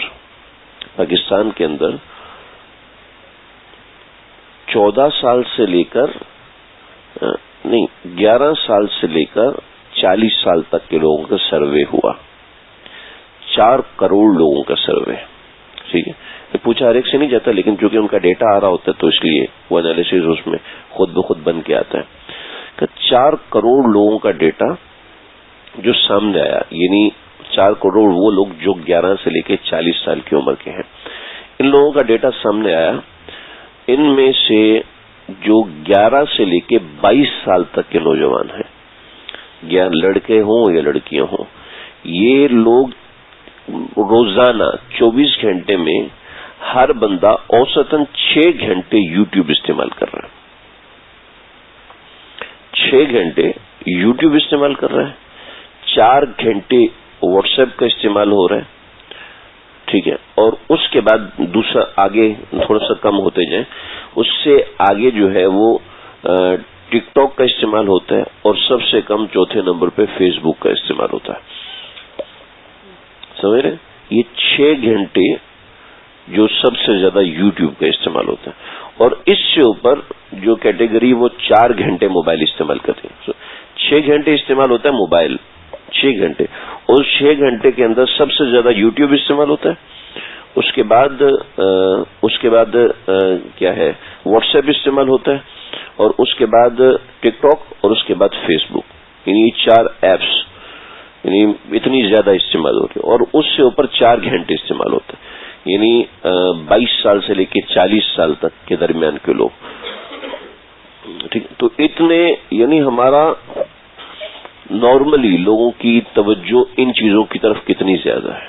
14 سال سے لے کر 11 سال سے لے کر 40 سال تک کے لوگوں کا سروے ہوا, 4 کروڑ لوگوں کا سروے. ٹھیک ہے, پوچھا ہر ایک سے نہیں جاتا, لیکن چونکہ ان کا ڈیٹا آ رہا ہوتا ہے تو اس لیے وہ انالیسس اس میں خود بخود بن کے آتا ہے. کہ 4 کروڑ لوگوں کا ڈیٹا جو سامنے آیا, یعنی 4 کروڑ وہ لوگ جو 11 سے لے کے 40 سال کی عمر کے ہیں, ان لوگوں کا ڈیٹا سامنے آیا. ان میں سے جو 11 سے لے کے 22 سال تک کے نوجوان ہیں, یا لڑکے ہوں یا لڑکیاں ہوں, یہ لوگ روزانہ 24 گھنٹے میں ہر بندہ اوسطاً 6 گھنٹے یوٹیوب استعمال کر رہا ہے. 6 گھنٹے یوٹیوب استعمال کر رہا ہے, 4 گھنٹے واٹس ایپ کا استعمال ہو رہا ہے. ٹھیک ہے, اور اس کے بعد دوسرا آگے تھوڑا سا کم ہوتے جائیں, اس سے آگے جو ہے وہ ٹک ٹاک کا استعمال ہوتا ہے, اور سب سے کم چوتھے نمبر پہ فیس بک کا استعمال ہوتا ہے. سمجھ رہے, یہ 6 گھنٹے جو سب سے زیادہ یوٹیوب کا استعمال ہوتا ہے, اور اس سے اوپر جو کیٹیگری وہ 4 گھنٹے موبائل استعمال کرتے ہیں. 6 گھنٹے استعمال ہوتا ہے موبائل, 6 گھنٹے, اور 6 گھنٹے کے اندر سب سے زیادہ یوٹیوب استعمال ہوتا ہے. اس کے بعد کیا ہے, واٹس ایپ استعمال ہوتا ہے, اور اس کے بعد ٹک ٹاک, اور اس کے بعد فیس بک. یعنی 4 ایپس یعنی اتنی زیادہ استعمال ہوتے ہیں, اور اس سے اوپر 4 گھنٹے استعمال ہوتا ہے. یعنی 22 سال سے لے کے 40 سال تک کے درمیان کے لوگ. ٹھیک, تو اتنے, یعنی ہمارا نارملی لوگوں کی توجہ ان چیزوں کی طرف کتنی زیادہ ہے.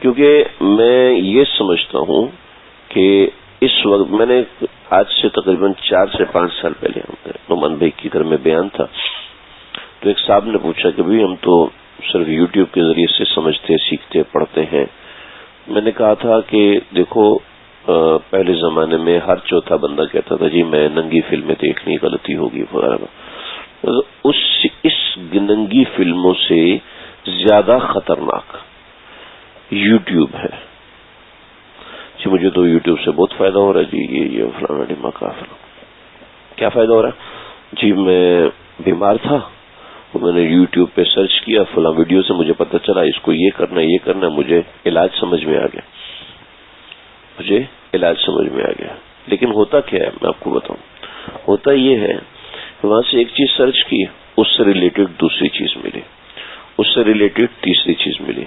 کیونکہ میں یہ سمجھتا ہوں کہ اس وقت میں نے آج سے تقریباً 4 سے 5 سال پہلے نعمان بھائی کی گھر میں بیان تھا, تو ایک صاحب نے پوچھا کہ بھئی ہم تو صرف یوٹیوب کے ذریعے سے سمجھتے, سیکھتے, پڑھتے ہیں. میں نے کہا تھا کہ دیکھو پہلے زمانے میں ہر چوتھا بندہ کہتا تھا جی میں ننگی فلمیں دیکھنی, غلطی ہوگی وغیرہ. اس ننگی فلموں سے زیادہ خطرناک یوٹیوب ہے. جی مجھے تو یوٹیوب سے بہت فائدہ ہو رہا ہے جی, یہ فلانا ڈمکا فلانا. کیا فائدہ ہو رہا ہے جی؟ میں بیمار تھا, میں نے یوٹیوب پہ سرچ کیا, فلاں ویڈیو سے مجھے پتہ چلا اس کو یہ کرنا, مجھے علاج سمجھ میں آ گیا. لیکن ہوتا کیا ہے میں آپ کو بتاؤں, ہوتا یہ ہے وہاں سے ایک چیز سرچ کی, اس سے ریلیٹڈ دوسری چیز ملی, اس سے ریلیٹڈ تیسری چیز ملی,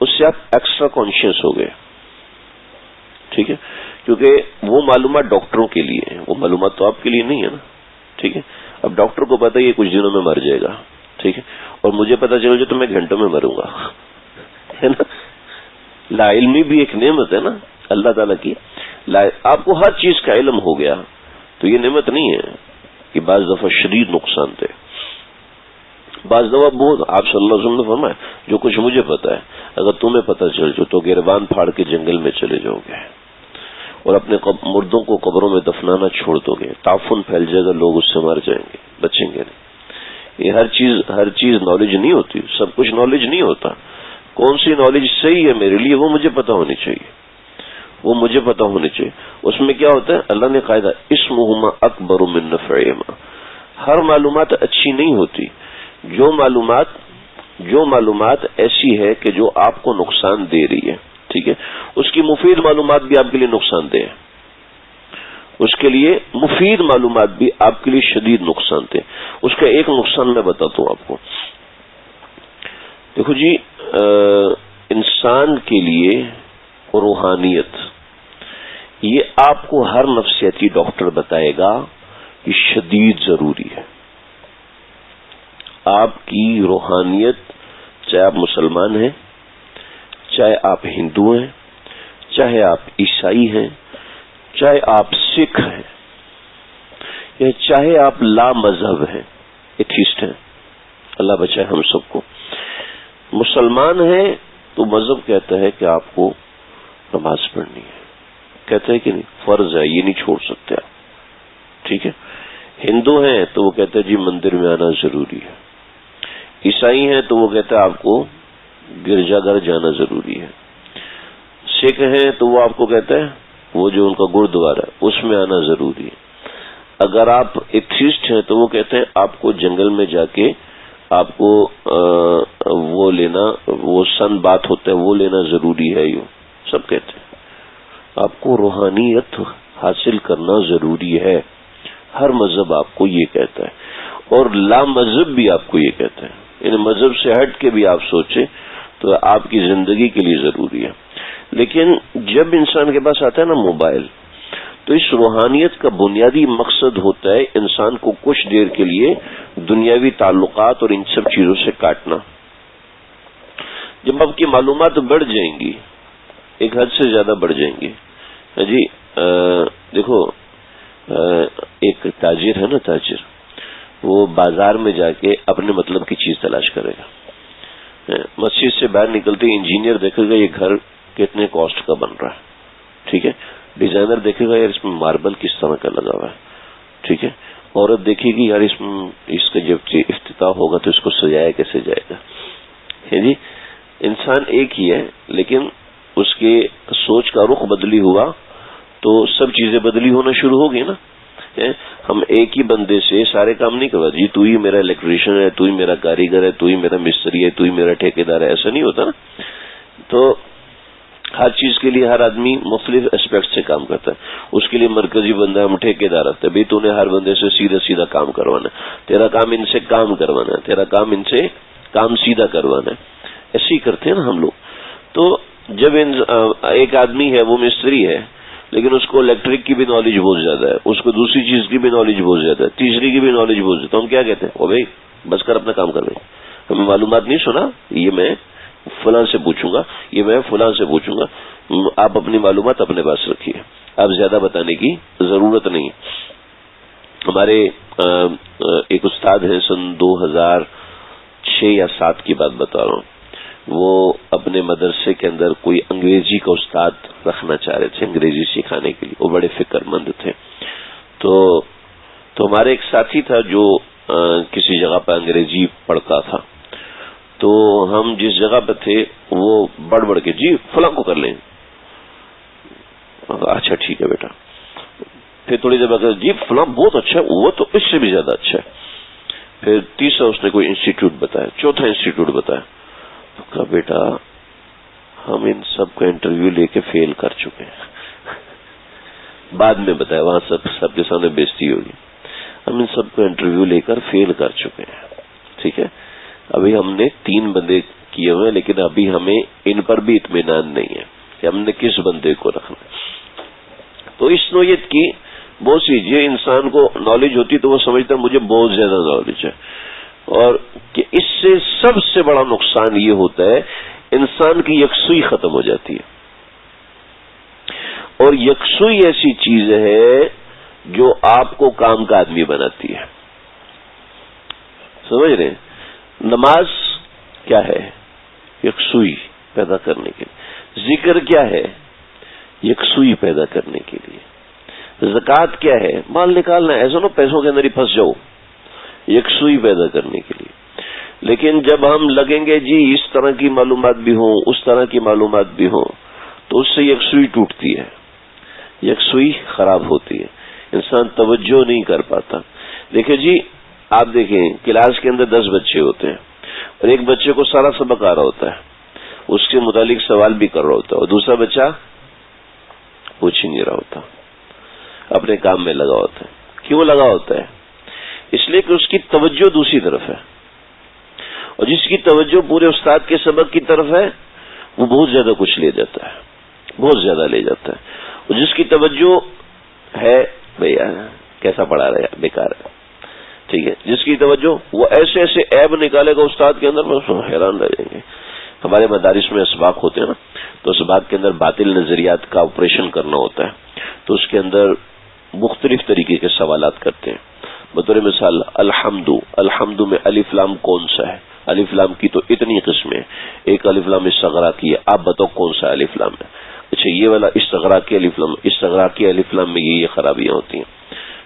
اس سے آپ ایکسٹرا کانشیس ہو گئے. ٹھیک ہے, کیونکہ وہ معلومات ڈاکٹروں کے لیے ہیں, وہ معلومات تو آپ کے لیے نہیں ہے نا. ٹھیک ہے, اب ڈاکٹر کو پتا ہے یہ کچھ دنوں میں مر جائے گا, ٹھیک ہے, اور مجھے پتا چلے جو تو میں گھنٹوں میں مروں گا, ہے نا. لا علمی بھی ایک نعمت ہے نا اللہ تعالیٰ کی. آپ کو ہر چیز کا علم ہو گیا تو یہ نعمت نہیں ہے کہ بعض دفعہ شدید نقصان تھے, بعض دفعہ بہت. آپ صلی اللہ علیہ وسلم نے فرمایا جو کچھ مجھے پتا ہے اگر تمہیں پتہ چل جو تو گریبان پھاڑ کے جنگل میں چلے جاؤ گے اور اپنے مردوں کو قبروں میں دفنانا چھوڑ دو گے. تعفن پھیل جائے گا, لوگ اس سے مر جائیں گے, بچیں گے نہیں. یہ ہر چیز نالج نہیں ہوتی, سب کچھ نالج نہیں ہوتا. کون سی نالج صحیح ہے میرے لیے وہ مجھے پتا ہونی چاہیے, وہ مجھے پتا ہونے چاہیے. اس میں کیا ہوتا ہے, اللہ نے قاعدہ اسمہما اکبر من نفعہما. ہر معلومات اچھی نہیں ہوتی. جو معلومات ایسی ہے کہ جو آپ کو نقصان دے رہی ہے, ٹھیک ہے, اس کی مفید معلومات بھی آپ کے لیے نقصان دہ ہے. اس کے لیے مفید معلومات بھی آپ کے لیے شدید نقصان دہ. اس کا ایک نقصان میں بتاتا ہوں آپ کو. دیکھو جی, انسان کے لیے روحانیت, یہ آپ کو ہر نفسیاتی ڈاکٹر بتائے گا کہ شدید ضروری ہے. آپ کی روحانیت, چاہے آپ مسلمان ہیں, چاہے آپ ہندو ہیں, چاہے آپ عیسائی ہیں, چاہے آپ سکھ ہیں, یا چاہے آپ لا مذہب ہیں, ایتھیسٹ ہیں, اللہ بچائے ہم سب کو. مسلمان ہیں تو مذہب کہتا ہے کہ آپ کو نماز پڑھنی ہے, کہتا ہے کہ نہیں, فرض ہے, یہ نہیں چھوڑ سکتے آپ, ٹھیک ہے. ہندو ہیں تو وہ کہتے ہیں جی مندر میں آنا ضروری ہے. عیسائی ہیں تو وہ کہتے ہیں آپ کو گرجا گھر جانا ضروری ہے. سکھ ہیں تو وہ آپ کو کہتے ہیں وہ جو ان کا گردوارا ہے اس میں آنا ضروری ہے. اگر آپ ایتھیسٹ ہیں تو وہ کہتے ہیں آپ کو جنگل میں جا کے آپ کو وہ لینا, وہ سن بات ہوتا ہے وہ لینا ضروری ہے. یوں سب کہتے ہیں آپ کو روحانیت حاصل کرنا ضروری ہے. ہر مذہب آپ کو یہ کہتا ہے, اور لا مذہب بھی آپ کو یہ کہتا ہے. یعنی مذہب سے ہٹ کے بھی آپ سوچیں تو آپ کی زندگی کے لیے ضروری ہے. لیکن جب انسان کے پاس آتا ہے نا موبائل, تو اس روحانیت کا بنیادی مقصد ہوتا ہے انسان کو کچھ دیر کے لیے دنیاوی تعلقات اور ان سب چیزوں سے کاٹنا. جب آپ کی معلومات بڑھ جائیں گی, ایک حد سے زیادہ بڑھ جائیں گی, جی دیکھو ایک تاجر ہے نا, تاجر وہ بازار میں جا کے اپنے مطلب کی چیز تلاش کرے گا. مسجد سے باہر نکلتے انجینئر دیکھے گا یہ گھر کتنے کاسٹ کا بن رہا ہے, ٹھیک ہے. ڈیزائنر دیکھے گا یار اس میں ماربل کس طرح کا لگا ہوا ہے, ٹھیک ہے. عورت دیکھے گی یار اس کا جب افتتاح ہوگا تو اس کو سجایا کیسے جائے گا. جی انسان ایک ہی ہے, لیکن اس کے سوچ کا رخ بدلی ہوا تو سب چیزیں بدلی ہونا شروع ہو گئی نا. ہم ایک ہی بندے سے سارے کام نہیں کروا, جی تو ہی میرا الیکٹریشین ہے, تو ہی میرا کاریگر ہے, تو ہی میرا مستری ہے, تو ہی میرا ٹھیکیدار ہے, ایسا نہیں ہوتا نا. تو ہر چیز کے لیے ہر آدمی مختلف اسپیکٹ سے کام کرتا ہے. اس کے لیے مرکزی بندہ ہم ٹھیکیدار رہتے ہیں, بھائی تو نے ہر بندے سے سیدھا سیدھا کام کروانا ہے, تیرا کام ان سے کام کروانا ہے, تیرا کام ان سے کام سیدھا کروانا ہے. ایسے ہی کرتے ہیں نا ہم لوگ. تو جب ایک آدمی ہے وہ مستری ہے, لیکن اس کو الیکٹرک کی بھی نالج بہت زیادہ ہے, اس کو دوسری چیز کی بھی نالج بہت زیادہ ہے, تیسری کی بھی نالج بہت زیادہ ہے. تو ہم کیا کہتے ہیں, او بھائی بس کر اپنا کام کر بھائی, ہمیں معلومات نہیں سنا, یہ میں فلاں سے پوچھوں گا, یہ میں فلاں سے پوچھوں گا, آپ اپنی معلومات اپنے پاس رکھیے, آپ زیادہ بتانے کی ضرورت نہیں. ہمارے ایک استاد ہیں, سن 2006 یا 2007 کی بات بتا رہا ہوں, وہ اپنے مدرسے کے اندر کوئی انگریزی کا استاد رکھنا چاہ رہے تھے, انگریزی سکھانے کے لیے. وہ بڑے فکر مند تھے. تو ہمارے ایک ساتھی تھا جو کسی جگہ پہ انگریزی پڑھتا تھا. تو ہم جس جگہ پہ تھے وہ بڑھ بڑھ کے جی فلاں کو کر لیں. اچھا ٹھیک ہے بیٹا. پھر تھوڑی دیر بعد جی فلاں بہت اچھا ہے, وہ تو اس سے بھی زیادہ اچھا ہے. پھر تیسرا اس نے کوئی انسٹیٹیوٹ بتایا, چوتھا انسٹیٹیوٹ بتایا. تو کہا بیٹا ہم ان سب کا انٹرویو لے کے فیل کر چکے ہیں. بعد میں بتایا, وہاں سب کے سامنے بےزتی ہوگی. ہم ان سب کا انٹرویو لے کر فیل کر چکے ہیں, ٹھیک ہے. ابھی ہم نے 3 بندے کیے ہوئے ہیں, لیکن ابھی ہمیں ان پر بھی اطمینان نہیں ہے کہ ہم نے کس بندے کو رکھنا. تو اس نوعیت کی بہت سی یہ انسان کو نالج ہوتی تو وہ سمجھتا ہے مجھے بہت زیادہ نالج ہے, اور کہ اس سے سب سے بڑا نقصان یہ ہوتا ہے انسان کی یکسوئی ختم ہو جاتی ہے. اور یکسوئی ایسی چیز ہے جو آپ کو کام کا آدمی بناتی ہے. سمجھ رہے ہیں؟ نماز کیا ہے؟ یکسوئی پیدا کرنے کے لیے. ذکر کیا ہے؟ یکسوئی پیدا کرنے کے لیے. زکوٰۃ کیا ہے؟ مال نکالنا ہے، ایسا نہ پیسوں کے اندر ہی پھنس جاؤ، یکسوئی پیدا کرنے کے لیے. لیکن جب ہم لگیں گے جی اس طرح کی معلومات بھی ہوں، اس طرح کی معلومات بھی ہوں، تو اس سے یکسوئی ٹوٹتی ہے، یکسوئی خراب ہوتی ہے، انسان توجہ نہیں کر پاتا. دیکھیں جی، آپ دیکھیں کلاس کے اندر 10 بچے ہوتے ہیں اور ایک بچے کو سارا سبق آ رہا ہوتا ہے، اس کے متعلق سوال بھی کر رہا ہوتا ہے، اور دوسرا بچہ پوچھ ہی نہیں رہا ہوتا، اپنے کام میں لگا ہوتا ہے. کیوں لگا ہوتا ہے؟ اس لیے کہ اس کی توجہ دوسری طرف ہے، اور جس کی توجہ پورے استاد کے سبق کی طرف ہے وہ بہت زیادہ کچھ لے جاتا ہے، بہت زیادہ لے جاتا ہے. اور جس کی توجہ ہے بھیا کیسا پڑھا رہا ہے، بیکار ہے، ٹھیک ہے، جس کی توجہ وہ ایسے ایسے عیب نکالے گا استاد کے اندر، حیران رہ جائیں گے. ہمارے مدارس میں اسباق ہوتے ہیں نا، تو اسباق کے اندر باطل نظریات کا آپریشن کرنا ہوتا ہے، تو اس کے اندر مختلف طریقے کے سوالات کرتے ہیں. بطور مثال الحمد میں الف لام کون سا ہے؟ الف لام کی تو اتنی قسمیں، ایک الف لام استغراقی ہے، آپ بتاؤ کون سا الف لام ہے؟ اچھا یہ والا استغراقی الف لام، استغراقی الف لام میں یہ خرابیاں ہوتی ہیں،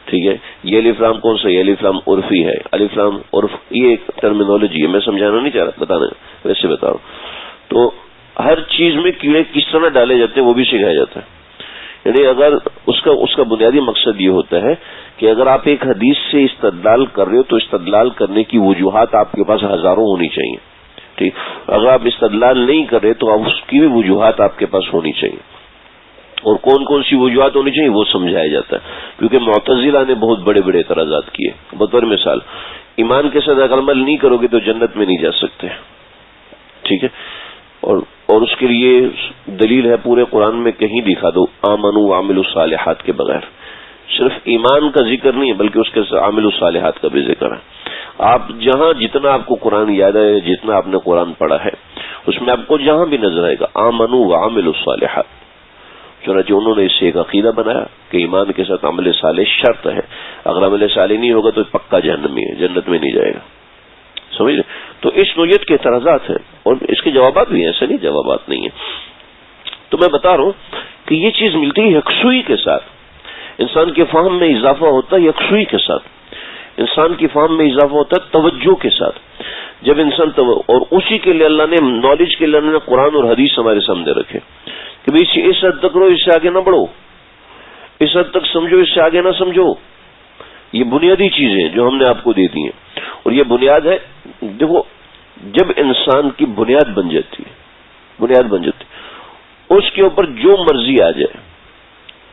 ٹھیک ہے. یہ الف لام کون سا؟ یہ الف لام عرفی ہے. الف لام عرف یہ ایک ٹرمینالوجی ہے، میں سمجھانا نہیں چاہ رہا، بتانا ویسے بتا رہا ہوں. تو ہر چیز میں کیڑے کس طرح ڈالے جاتے ہیں وہ بھی سکھایا جاتا ہے. یعنی اگر اس کا بنیادی مقصد یہ ہوتا ہے کہ اگر آپ ایک حدیث سے استدلال کر رہے ہو تو استدلال کرنے کی وجوہات آپ کے پاس ہزاروں ہونی چاہیے، ٹھیک. اگر آپ استدلال نہیں کر رہے تو اس کی بھی وجوہات آپ کے پاس ہونی چاہیے، اور کون کون سی وجوہات ہونی چاہیے وہ سمجھایا جاتا ہے. کیونکہ معتزلہ نے بہت بڑے بڑے اعتراضات کیے. بطور مثال ایمان کے ساتھ اگر عمل نہیں کرو گے تو جنت میں نہیں جا سکتے، ٹھیک ہے. اور اس کے لیے دلیل ہے پورے قرآن میں، کہیں دکھا دو آمنوا وعملوا الصالحات کے بغیر. صرف ایمان کا ذکر نہیں ہے بلکہ اس کے ساتھ عاملوا الصالحات کا بھی ذکر ہے. آپ جہاں جتنا آپ کو قرآن یاد ہے، جتنا آپ نے قرآن پڑھا ہے، اس میں آپ کو جہاں بھی نظر آئے گا آمنوا وعملوا الصالحات. چنانچہ انہوں نے اس سے ایک عقیدہ بنایا کہ ایمان کے ساتھ عمل صالح شرط ہے، اگر عمل صالح نہیں ہوگا تو پکا جہنمی ہے، جنت میں نہیں جائے گا. سمجھ رہے؟ تو اس نوعیت کے اعتراضات ہیں اور اس کے جوابات بھی ہیں، ایسے نہیں جوابات نہیں ہیں. تو میں بتا رہا ہوں کہ یہ چیز ملتی ہے یکسوئی کے ساتھ. انسان کے فہم میں اضافہ ہوتا ہے یکسوئی کے ساتھ، انسان کی فہم میں اضافہ ہوتا ہے توجہ کے ساتھ. جب انسان اور اسی کے لیے اللہ نے نالج کے لیے اللہ نے قرآن اور حدیث ہمارے سامنے رکھے کہ بھئی اس حد تک رہو، اس سے آگے نہ بڑھو، اس حد تک سمجھو، اس سے آگے نہ سمجھو. یہ بنیادی چیزیں جو ہم نے آپ کو دے دی ہیں، اور یہ بنیاد ہے. دیکھو جب انسان کی بنیاد بن جاتی ہے، اس کے اوپر جو مرضی آ جائے،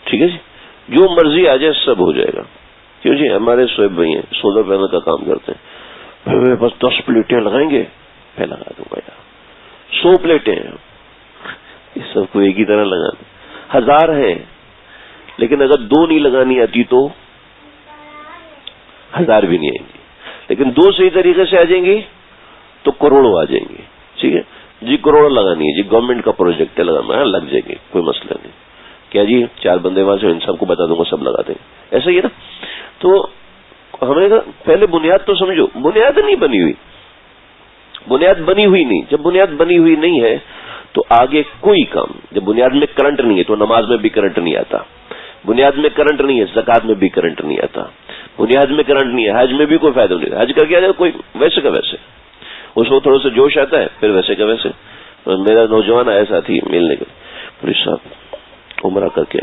ٹھیک ہے جی، جو مرضی آ جائے سب ہو جائے گا. کیوں جی؟ ہمارے شعیب بھائی ہیں، سولر پینل کا کام کرتے ہیں، میرے پاس 10 پلیٹیں لگائیں گے، میں لگا دوں گا یار. 100 پلیٹیں ہیں، اس سب کو ایک ہی طرح لگانا. 1000 ہیں، لیکن اگر 2 نہیں لگانی آتی تو 1000 بھی نہیں آئیں گی. لیکن 2 صحیح طریقے سے آ جائیں گی تو کروڑوں آ جائیں گے. ٹھیک ہے جی، کروڑوں لگانی ہے جی، گورنمنٹ کا پروجیکٹ ہے، لگانا ہے، لگ جائیں گے، کوئی مسئلہ نہیں. کیا جی 4 بندے وہاں سے ان سب کو بتا دوں گا، سب لگا دیں گے. ایسا ہی ہے نا. تو ہمیں پہلے بنیاد تو سمجھو، بنیاد نہیں بنی ہوئی، بنیاد بنی ہوئی نہیں. جب بنیاد بنی ہوئی نہیں ہے تو آگے کوئی کام. جب بنیاد میں کرنٹ نہیں ہے تو نماز میں بھی کرنٹ نہیں آتا. بنیاد میں کرنٹ نہیں ہے زکات میں بھی کرنٹ نہیں آتا. بنیاد میں کرنٹ نہیں ہے حج میں بھی کوئی فائدہ نہیں. حج کر کے آ جائے کوئی ویسے کا ویسے، اس کو تھوڑا سا جوش آتا ہے، پھر ویسے کا ویسے. میرا نوجوان آیا ساتھی ملنے کے، پولیس صاحب عمرہ کر کے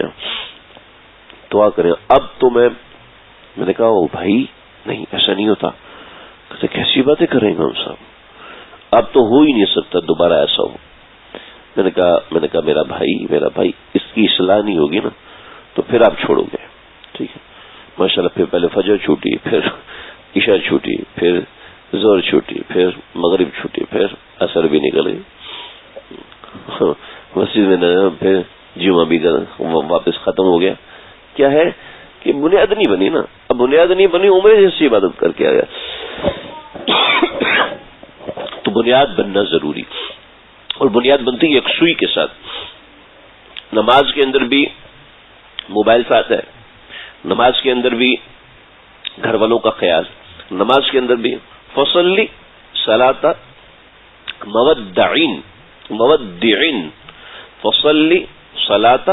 دعا کریں. اب تو میں نے کہا او بھائی نہیں ایسا نہیں ہوتا. کہتے کیسی باتیں کریں گے ہم صاحب، اب تو ہو ہی نہیں سکتا دوبارہ ایسا ہو. میں نے کہا میرا بھائی اس کی اصلاح نہیں ہوگی نا تو پھر آپ چھوڑو گے. ٹھیک ہے ماشاءاللہ. پھر پہلے فجر چھوٹی، پھر عشاء چھوٹی، پھر ظہر چھوٹی، پھر مغرب چھوٹی، پھر عصر بھی نکل گئی. مسجد میں نہ، پھر جمعہ بھی واپس ختم ہو گیا. کیا ہے کہ بنیاد نہیں بنی نا. اب بنیاد نہیں بنی، عمرے جیسی عبادت کر کے آیا. تو بنیاد بننا ضروری، اور بنیاد بنتی ہے یکسوئی کے ساتھ. نماز کے اندر بھی موبائل ساتھ ہے، نماز کے اندر بھی گھر والوں کا خیال، نماز کے اندر بھی فصلی صلاۃ مودعین مودعن، فصلی صلاۃ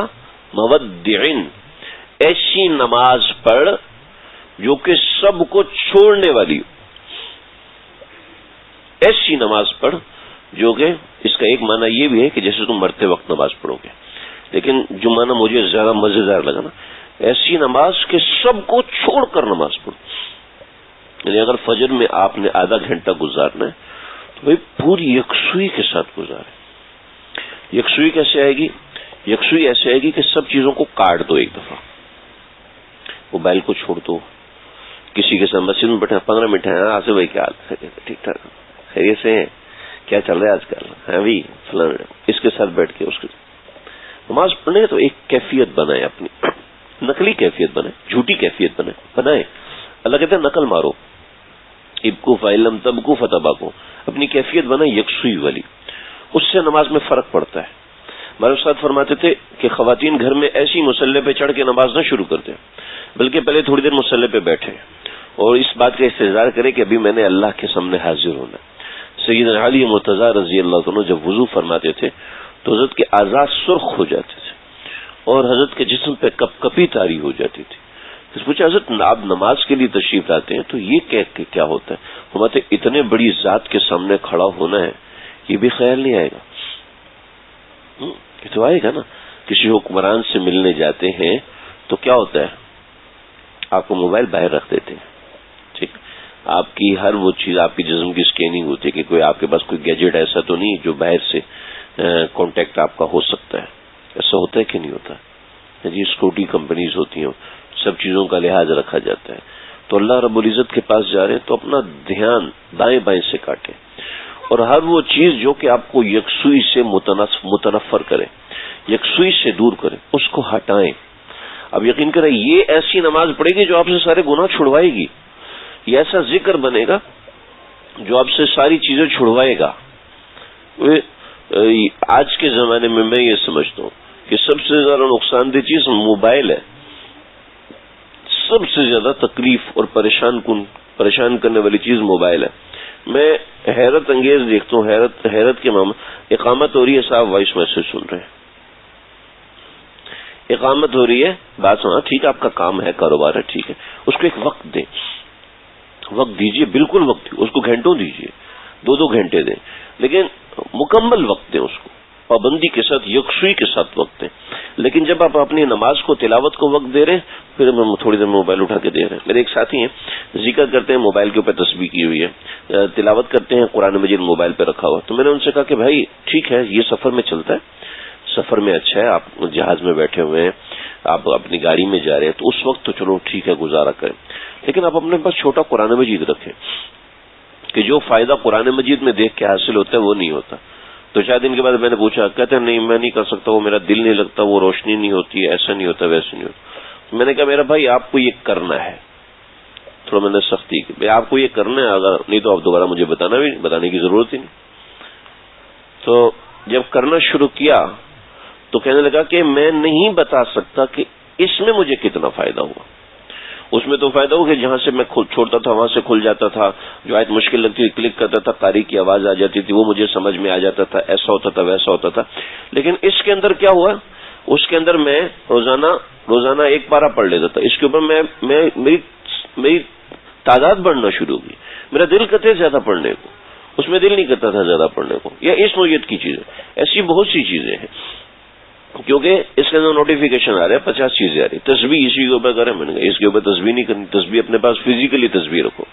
مودعن، ایسی نماز پڑھ جو کہ سب کو چھوڑنے والی ہو. ایسی نماز پڑھ جو کہ اس کا ایک معنی یہ بھی ہے کہ جیسے تم مرتے وقت نماز پڑھو گے، لیکن جو معنی مجھے زیادہ مزیدار لگا نا، ایسی نماز کہ سب کو چھوڑ کر نماز پڑھو. یعنی اگر فجر میں آپ نے آدھا گھنٹہ گزارنا ہے تو بھائی پوری یکسوئی کے ساتھ گزارے. یکسوئی کیسے آئے گی؟ یکسوئی ایسے آئے گی کہ سب چیزوں کو کاٹ دو ایک دفعہ. موبائل کو چھوڑ دو، کسی کے ساتھ مسجد میں بیٹھے 15 منٹ ہیں، آصف بھائی کیا حال ہے؟ ٹھیک ٹھاک، خیریت سے ہیں؟ کیا چل رہا ہے آج کل؟ ہاں بھی فلاں، اس کے ساتھ بیٹھ کے اس کے نماز پڑھنے تو ایک کیفیت بنائے، اپنی نقلی کیفیت بنائے، جھوٹی کیفیت بنائے. اللہ کہتے ہیں نقل مارو، ابکو فعلم تبکو فتباکو، اپنی کیفیت بنائے یکسوئی والی. اس سے نماز میں فرق پڑتا ہے. ہمارے استاد فرماتے تھے کہ خواتین گھر میں ایسی مسلح پہ چڑھ کے نماز نہ شروع کرتے، بلکہ پہلے تھوڑی دیر مسلح پہ بیٹھے اور اس بات کا استحضار کرے کہ ابھی میں نے اللہ کے سامنے حاضر ہونا. سیدنا علی مرتضیٰ رضی اللہ عنہ جب وضو فرماتے تھے تو حضرت کے اعضاء سرخ ہو جاتے تھے اور حضرت کے جسم پہ کپ کپی طاری ہو جاتی تھی. تو پوچھا حضرت آپ نماز کے لیے تشریف لاتے ہیں تو یہ کیا ہوتا ہے؟ فرماتے اتنے بڑی ذات کے سامنے کھڑا ہونا ہے، یہ بھی خیال نہیں آئے گا. یہ تو آئے گا نا. کسی حکمران سے ملنے جاتے ہیں تو کیا ہوتا ہے؟ آپ کو موبائل باہر رکھ دیتے ہیں، ٹھیک، آپ کی ہر وہ چیز، آپ کی جسم کی اسکیننگ ہوتی ہے کہ کوئی آپ کے پاس کوئی گیجٹ ایسا تو نہیں جو باہر سے کانٹیکٹ آپ کا ہو سکتا ہے. ایسا ہوتا ہے کہ نہیں ہوتا؟ جی سیکورٹی کمپنیز ہوتی ہیں، سب چیزوں کا لحاظ رکھا جاتا ہے. تو اللہ رب العزت کے پاس جا رہے ہیں تو اپنا دھیان دائیں بائیں سے کاٹیں اور ہر وہ چیز جو کہ آپ کو یکسوئی سے متنفر کرے، یکسوئی سے دور کرے، اس کو ہٹائیں. اب یقین کریں یہ ایسی نماز پڑھے گی جو آپ سے سارے گناہ چھڑوائے گی. یہ ایسا ذکر بنے گا جو آپ سے ساری چیزیں چھڑوائے گا. آج کے زمانے میں میں یہ سمجھتا ہوں کہ سب سے زیادہ نقصان دہ چیز موبائل ہے. سب سے زیادہ تکلیف اور پریشان کرنے والی چیز موبائل ہے. میں حیرت انگیز دیکھتا ہوں، حیرت کے معاملے. اقامت ہو رہی ہے، صاحب وائس میسج سن رہے ہیں، اقامت ہو رہی ہے، بات سنا، ٹھیک ہے آپ کا کام ہے، کاروبار ہے، ٹھیک ہے، اس کو ایک وقت دیں، وقت دیجئے، بالکل وقت دیجئے، اس کو گھنٹوں دیجئے، 2 گھنٹے دیں، لیکن مکمل وقت دیں، اس کو پابندی کے ساتھ، یکسوئی کے ساتھ وقت دیں. لیکن جب آپ اپنی نماز کو، تلاوت کو وقت دے رہے ہیں، پھر ہم تھوڑی دیر موبائل اٹھا کے دے رہے ہیں. میرے ایک ساتھی ہیں، ذکر کرتے ہیں موبائل کے اوپر تسبیح کی ہوئی ہے، تلاوت کرتے ہیں قرآن مجید موبائل پہ رکھا ہوا. تو میں نے ان سے کہا کہ بھائی ٹھیک ہے، یہ سفر میں چلتا ہے، سفر میں اچھا ہے، آپ جہاز میں بیٹھے ہوئے ہیں، آپ اپنی گاڑی میں جا رہے ہیں، تو اس وقت تو چلو ٹھیک ہے گزارا کریں، لیکن آپ اپنے پاس چھوٹا قرآن مجید رکھیں کہ جو فائدہ قرآن مجید میں دیکھ کے حاصل ہوتا ہے وہ نہیں ہوتا. تو 4 دن کے بعد میں نے پوچھا، کہتے ہیں نہیں میں نہیں کر سکتا، وہ میرا دل نہیں لگتا، وہ روشنی نہیں ہوتی، ایسا نہیں ہوتا، ویسے نہیں ہوتا. میں نے کہا میرا بھائی آپ کو یہ کرنا ہے، تھوڑا میں نے سختی کی، آپ کو یہ کرنا ہے، اگر نہیں تو آپ دوبارہ مجھے بتانے کی ضرورت ہی نہیں. تو جب کرنا شروع کیا تو کہنے لگا کہ میں نہیں بتا سکتا کہ اس میں مجھے کتنا فائدہ ہوا. اس میں تو فائدہ ہو کہ جہاں سے میں چھوڑتا تھا وہاں سے کھل جاتا تھا، جو آیت مشکل لگتی تھی کلک کرتا تھا، قاری کی آواز آ جاتی تھی، وہ مجھے سمجھ میں آ جاتا تھا، ایسا ہوتا تھا ویسا ہوتا تھا. لیکن اس کے اندر کیا ہوا، اس کے اندر میں روزانہ 1 پارہ پڑھ لیتا تھا. اس کے اوپر میری تعداد بڑھنا شروع ہوگی، میرا دل کرتا ہے زیادہ پڑھنے کو، اس میں دل نہیں کرتا تھا زیادہ پڑھنے کو. یا اس نوعیت کی چیزیں، ایسی بہت سی چیزیں ہیں، کیونکہ اس کے اندر نوٹیفیکیشن آ رہے ہیں، 50 چیزیں آ رہی. تسبیح اسی کے اوپر کریں، میں نے کہا اس کے اوپر تسبیح نہیں کرنی. تسبیح اپنے پاس فزیکلی تسبیح رکھو،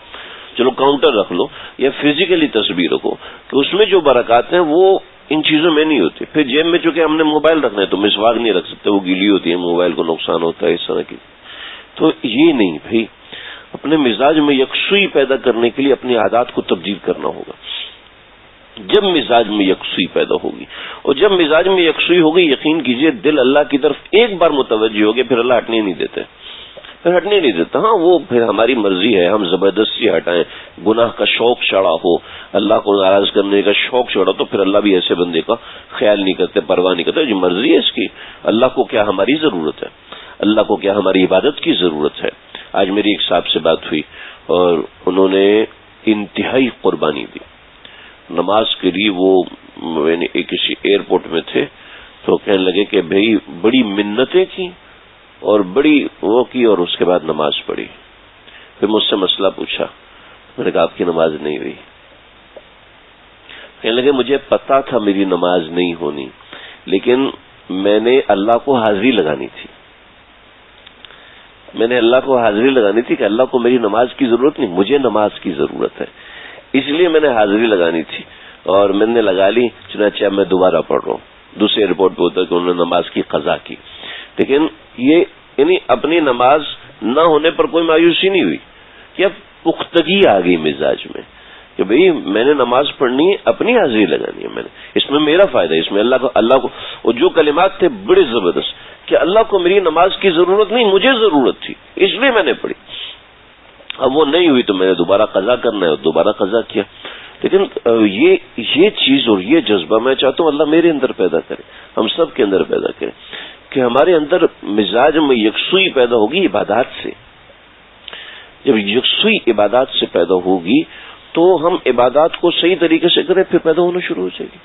چلو کاؤنٹر رکھ لو، یا فزیکلی تسبیح رکھو کہ اس میں جو برکات ہیں وہ ان چیزوں میں نہیں ہوتی. پھر جیب میں چونکہ ہم نے موبائل رکھنا ہے تو مسواک نہیں رکھ سکتے، وہ گیلی ہوتی ہے، موبائل کو نقصان ہوتا ہے اس طرح کی. تو یہ نہیں بھائی، اپنے مزاج میں یکسوئی پیدا کرنے کے لیے اپنی عادات کو تبدیل کرنا ہوگا. جب مزاج میں یکسوئی پیدا ہوگی، اور جب مزاج میں یکسوئی ہوگی، یقین کیجئے دل اللہ کی طرف ایک بار متوجہ ہوگے، پھر اللہ ہٹنے نہیں دیتے، پھر ہٹنے نہیں دیتا. ہاں وہ پھر ہماری مرضی ہے، ہم زبردستی ہٹائیں، گناہ کا شوق چڑھا ہو، اللہ کو ناراض کرنے کا شوق چڑھا تو پھر اللہ بھی ایسے بندے کا خیال نہیں کرتے، پرواہ نہیں کرتے. جو مرضی ہے اس کی، اللہ کو کیا ہماری ضرورت ہے، اللہ کو کیا ہماری عبادت کی ضرورت ہے. آج میری ایک صاحب سے بات ہوئی اور انہوں نے انتہائی قربانی دی نماز کے لیے. وہ یعنی کسی ایئرپورٹ میں تھے تو کہنے لگے کہ بھئی بڑی منتیں کی اور بڑی وہ کی اور اس کے بعد نماز پڑھی. پھر مجھ سے مسئلہ پوچھا. میں نے کہا آپ کی نماز نہیں ہوئی. کہنے لگے مجھے پتا تھا میری نماز نہیں ہونی لیکن میں نے اللہ کو حاضری لگانی تھی. میں نے اللہ کو حاضری لگانی تھی کہ اللہ کو میری نماز کی ضرورت نہیں, مجھے نماز کی ضرورت ہے, اس لیے میں نے حاضری لگانی تھی اور میں نے لگا لی. چنانچہ میں دوبارہ پڑھ رہا ہوں. دوسرے ایئرپورٹ پہ ہوتا ہے کہ انہوں نے نماز کی قضا کی. لیکن یہ یعنی اپنی نماز نہ ہونے پر کوئی مایوسی نہیں ہوئی کہ اب پختگی آ گئی مزاج میں کہ بھئی میں نے نماز پڑھنی ہے, اپنی حاضری لگانی ہے. میں نے اس میں میرا فائدہ ہے, اس میں اللہ کو اور جو کلمات تھے بڑے زبردست کہ اللہ کو میری نماز کی ضرورت نہیں, مجھے ضرورت تھی, اس لیے میں نے پڑھی. اب وہ نہیں ہوئی تو میں نے دوبارہ قضا کرنا ہے اور دوبارہ قضا کیا. لیکن یہ چیز اور یہ جذبہ میں چاہتا ہوں اللہ میرے اندر پیدا کرے, ہم سب کے اندر پیدا کرے کہ ہمارے اندر مزاج میں یکسوئی پیدا ہوگی عبادات سے. جب یکسوئی عبادات سے پیدا ہوگی تو ہم عبادات کو صحیح طریقے سے کریں, پھر پیدا ہونا شروع ہو جائے گی.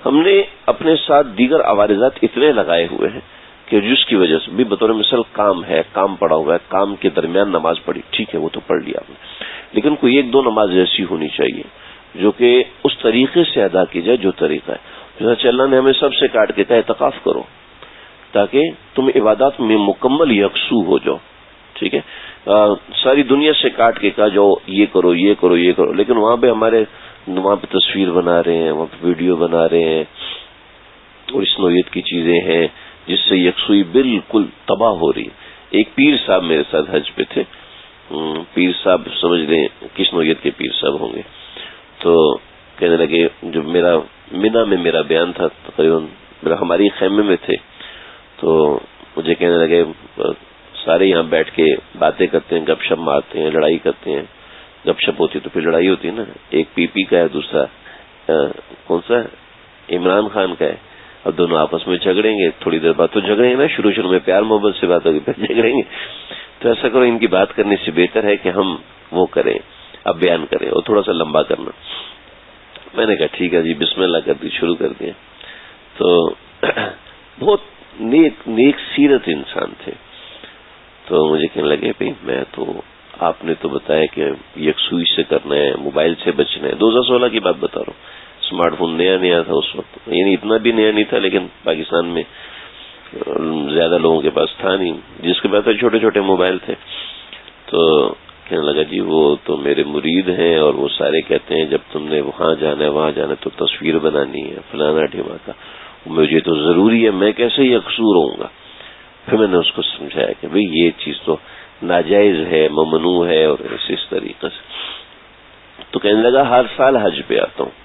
ہم نے اپنے ساتھ دیگر عوارضات اتنے لگائے ہوئے ہیں کہ جس کی وجہ سے بھی بطور مثال کام ہے, کام پڑا ہوا ہے, کام کے درمیان نماز پڑھی, ٹھیک ہے وہ تو پڑھ لیا آپ نے, لیکن کوئی ایک دو نماز ایسی ہونی چاہیے جو کہ اس طریقے سے ادا کی جائے جو طریقہ ہے. جیسا اللہ نے ہمیں سب سے کاٹ کے کہا اعتکاف کرو تاکہ تم عبادات میں مکمل یکسو ہو جاؤ. ٹھیک ہے, ساری دنیا سے کاٹ کے کہا جاؤ یہ کرو یہ کرو یہ کرو, لیکن وہاں پہ وہاں پہ تصویر بنا رہے ہیں, وہاں پہ ویڈیو بنا رہے ہیں اور اس نوعیت کی چیزیں ہیں جس سے یکسوئی بالکل تباہ ہو رہی ہے. ایک پیر صاحب میرے ساتھ حج پہ تھے. پیر صاحب سمجھ لیں کس نوعیت کے پیر صاحب ہوں گے. تو کہنے لگے جو میرا مینا میں میرا بیان تھا تقریباً ہماری خیمے میں تھے, تو مجھے کہنے لگے سارے یہاں بیٹھ کے باتیں کرتے ہیں, گپ شپ مارتے ہیں, لڑائی کرتے ہیں. گپ شپ ہوتی تو پھر لڑائی ہوتی ہے نا. ایک پی پی کا ہے, دوسرا کون سا عمران خان کا ہے. اب دونوں آپس میں جھگڑیں گے, تھوڑی دیر بعد تو جھگڑیں گے نا, شروع میں پیار محبت سے بات ہوگی پھر جھگڑیں گے. تو ایسا کرو ان کی بات کرنے سے بہتر ہے کہ ہم وہ کریں, اب بیان کریں اور تھوڑا سا لمبا کرنا. میں نے کہا ٹھیک ہے جی, بسم اللہ کر دی, شروع کر دیا. تو بہت نیک سیرت انسان تھے. تو مجھے کہنے لگے بھائی میں تو آپ نے تو بتایا کہ یکسوئی سے کرنا ہے, موبائل سے بچنا ہے. 2016 کی بات بتا رہا ہوں, اسمارٹ فون نیا تھا اس وقت, یعنی اتنا بھی نیا نہیں تھا لیکن پاکستان میں زیادہ لوگوں کے پاس تھا نہیں, جس کے پاس چھوٹے چھوٹے موبائل تھے. تو کہنے لگا جی وہ تو میرے مرید ہیں اور وہ سارے کہتے ہیں جب تم نے وہاں جانا ہے تو تصویر بنانی ہے فلانا ڈھیماکا, مجھے تو ضروری ہے, میں کیسے یکسو رہوں گا. پھر میں نے اس کو سمجھایا کہ بھئی یہ چیز تو ناجائز ہے, ممنوع ہے اور اس طریقے سے. تو کہنے لگا ہر سال حج پہ آتا ہوں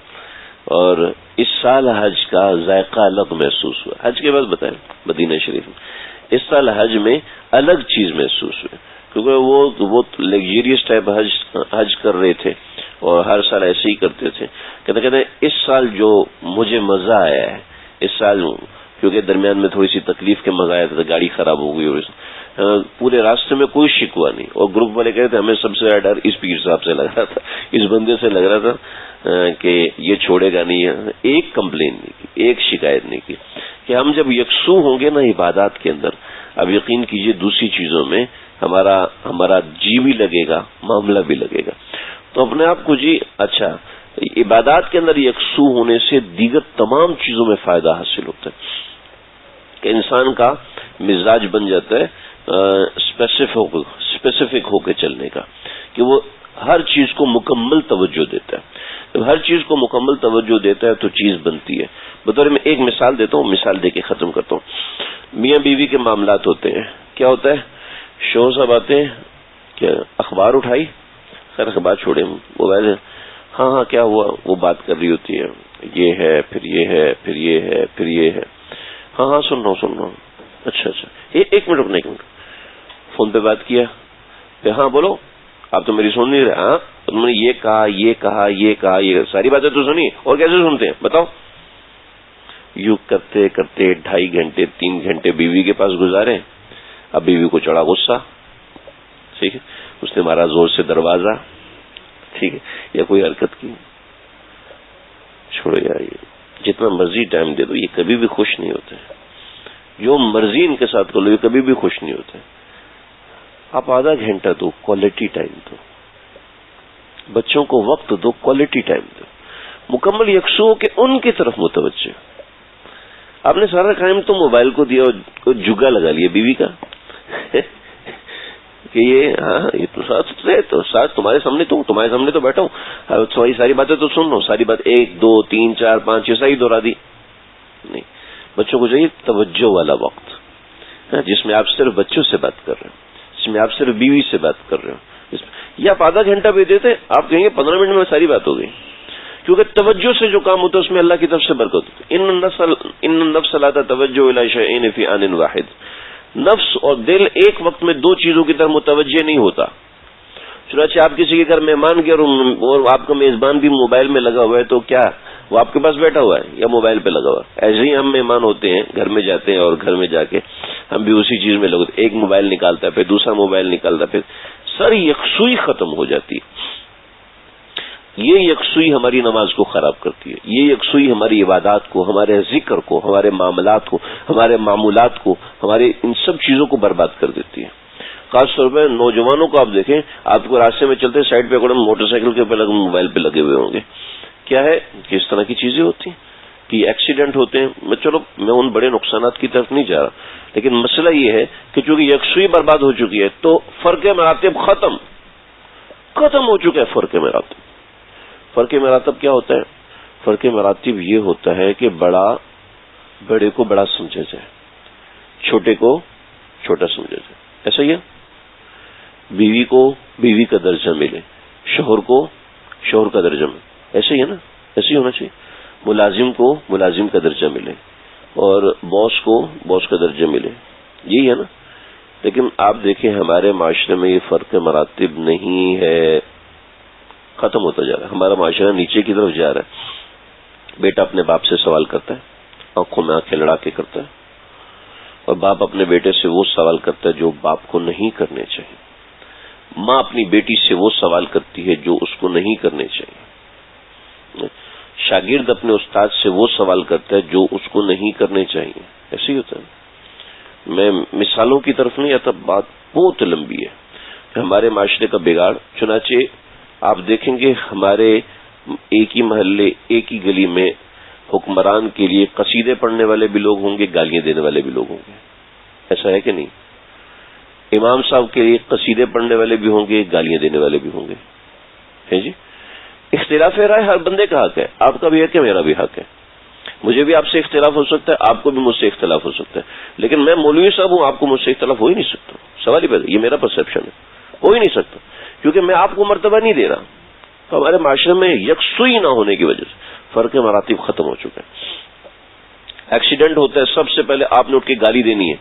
اور اس سال حج کا ذائقہ الگ محسوس ہوا. حج کے بعد بتائیں مدینہ شریف میں اس سال حج میں الگ چیز محسوس ہوئی, کیونکہ وہ لگژریس ٹائپ حج کر رہے تھے اور ہر سال ایسے ہی کرتے تھے. کہتے اس سال جو مجھے مزہ آیا ہے, اس سال کیونکہ درمیان میں تھوڑی سی تکلیف کے مزہ آیا تھا, گاڑی خراب ہو گئی اور پورے راستے میں کوئی شکوہ نہیں. اور گروپ والے کہتے ہمیں سب سے زیادہ ڈر اس پیر صاحب سے لگ رہا تھا, اس بندے سے لگ رہا تھا کہ یہ چھوڑے گا نہیں. ایک کمپلین نہیں کی, ایک شکایت نہیں کی. کہ ہم جب یکسو ہوں گے نا عبادات کے اندر, اب یقین کیجئے دوسری چیزوں میں ہمارا جی بھی لگے گا, معاملہ بھی لگے گا. تو اپنے آپ کو جی اچھا عبادات کے اندر یکسو ہونے سے دیگر تمام چیزوں میں فائدہ حاصل ہوتا ہے کہ انسان کا مزاج بن جاتا ہے اسپیسیفک ہو کے چلنے کا, کہ وہ ہر چیز کو مکمل توجہ دیتا ہے. جب ہر چیز کو مکمل توجہ دیتا ہے تو چیز بنتی ہے. بطور میں ایک مثال دیتا ہوں, مثال دے کے ختم کرتا ہوں. میاں بیوی کے معاملات ہوتے ہیں, کیا ہوتا ہے, شوہر صاحب آتے ہیں کہ اخبار اٹھائی, خیر اخبار چھوڑے, موبائل ہاں کیا ہوا, وہ بات کر رہی ہوتی ہے, یہ ہے پھر یہ ہے پھر یہ ہے پھر یہ ہے, ہاں سن رہا ہوں. اچھا ایک منٹ رکنا, ایک منٹ, فون پہ بات کیا, ہاں بولو, آپ تو میری سن نہیں رہے. ہاں تم نے یہ کہا یہ کہا یہ کہا, یہ ساری باتیں تو سنی, اور کیسے سنتے ہیں بتاؤ. یوں کرتے کرتے 2.5 گھنٹے 3 گھنٹے بیوی کے پاس گزارے. اب بیوی کو چڑھا غصہ, ٹھیک ہے, اس نے مارا زور سے دروازہ, ٹھیک ہے, یا کوئی حرکت کی, چھوڑو یار جتنا مرضی ٹائم دے دو یہ کبھی بھی خوش نہیں ہوتے. جو مرضی ان کے ساتھ کر لو یہ کبھی بھی خوش نہیں ہوتے. آپ آدھا گھنٹہ دو, کوالٹی ٹائم دو, بچوں کو وقت دو, کوالٹی ٹائم دو, مکمل یکسو ہو کہ ان کی طرف متوجہ. آپ نے سارا ٹائم تو موبائل کو دیا اور جگا لگا لیا بیوی کا کہ یہ تو ساتھ تمہارے سامنے تو بیٹھا ہوں, ساری باتیں تو سن لو, ساری بات 1 2 3 4 5 6 ہی دوہرا دی. نہیں, بچوں کو چاہیے توجہ والا وقت, جس میں آپ صرف بچوں سے بات کر رہے ہو, جس میں آپ صرف بیوی سے بات کر رہے ہو. یہ آپ آدھا گھنٹہ بھی دیتے, آپ کہیں گے 15 منٹ میں ساری بات ہو گئی. کیونکہ توجہ سے جو کام ہوتا ہے اس میں اللہ کی طرف سے برکت ہوتی ہے. ان النفس لا توجہ الی شیئین فی آن واحد. نفس اور دل ایک وقت میں 2 چیزوں کی طرف متوجہ نہیں ہوتا. چنانچہ آپ کسی کے گھر مہمان کے اور آپ کا میزبان بھی موبائل میں لگا ہوا ہے تو کیا وہ آپ کے پاس بیٹھا ہوا ہے یا موبائل پہ لگا ہوا ہے؟ ایسے ہی ہم مہمان ہوتے ہیں, گھر میں جاتے ہیں اور گھر میں جا کے ہم بھی اسی چیز میں لگے, ایک موبائل نکالتا ہے پھر دوسرا موبائل نکالتا ہے, پھر ساری یکسوئی ختم ہو جاتی ہے. یہ یکسوئی ہماری نماز کو خراب کرتی ہے. یہ یکسوئی ہماری عبادات کو, ہمارے ذکر کو, ہمارے معاملات کو, ہمارے معمولات کو, ہمارے ان سب چیزوں کو برباد کر دیتی ہے. خاص طور پہ نوجوانوں کو آپ دیکھیں, آپ کو راستے میں چلتے سائڈ پہ اگر موٹر سائیکل کے اوپر موبائل پہ لگے ہوئے ہوں گے. کیا ہے کہ اس طرح کی چیزیں ہوتی ہیں کہ ایکسیڈنٹ ہوتے ہیں. چلو میں ان بڑے نقصانات کی طرف نہیں جا رہا, لیکن مسئلہ یہ ہے کہ چونکہ یکسوئی برباد ہو چکی ہے تو فرق مراتب ختم ہو چکا ہے. فرق مراتب کیا ہوتا ہے؟ فرق مراتب یہ ہوتا ہے کہ بڑے کو بڑا سمجھا جائے, چھوٹے کو چھوٹا سمجھا جائے. ایسا ہی ہے. بیوی کو بیوی کا درجہ ملے, شوہر کو شوہر کا درجہ ملے. ایسے ہی ہے نا, ایسے ہی ہونا چاہیے. ملازم کو ملازم کا درجہ ملے اور باس کو باس کا درجہ ملے. یہی ہے نا. لیکن آپ دیکھیں ہمارے معاشرے میں یہ فرق مراتب نہیں ہے, ختم ہوتا جا رہا ہے. ہمارا معاشرہ نیچے کی طرف جا رہا ہے. بیٹا اپنے باپ سے سوال کرتا ہے, آنکھوں میں آنکھیں لڑا کے کرتا ہے, اور باپ اپنے بیٹے سے وہ سوال کرتا ہے جو باپ کو نہیں کرنے چاہیے. ماں اپنی بیٹی سے وہ سوال کرتی ہے جو اس کو نہیں کرنے چاہیے. شاگرد اپنے استاد سے وہ سوال کرتا ہے جو اس کو نہیں کرنے چاہیے. ایسے ہی ہوتا ہے. میں مثالوں کی طرف نہیں آتا, بات بہت لمبی ہے. ہمارے معاشرے کا بگاڑ, چنانچہ آپ دیکھیں گے ہمارے ایک ہی محلے ایک ہی گلی میں حکمران کے لیے قصیدے پڑھنے والے بھی لوگ ہوں گے, گالیاں دینے والے بھی لوگ ہوں گے. ایسا ہے کہ نہیں؟ امام صاحب کے لیے قصیدے پڑھنے والے بھی ہوں گے, گالیاں دینے والے بھی ہوں گے. ہے جی. اختلاف رائے ہر بندے کا حق ہے. آپ کا بھی حق ہے, میرا بھی حق ہے. مجھے بھی آپ سے اختلاف ہو سکتا ہے, آپ کو بھی مجھ سے اختلاف ہو سکتا ہے. لیکن میں مولوی صاحب ہوں, آپ کو مجھ سے اختلاف ہو ہی نہیں سکتا. سوال ہی پیدا, یہ میرا پرسپشن ہے, ہو ہی نہیں سکتا, کیونکہ میں آپ کو مرتبہ نہیں دے رہا. تو ہمارے معاشرے میں یکسوئی نہ ہونے کی وجہ سے فرق مراتب ختم ہو چکے ہیں. ایکسیڈنٹ ہوتا ہے, سب سے پہلے آپ نے اٹھ کے گالی دینی ہے,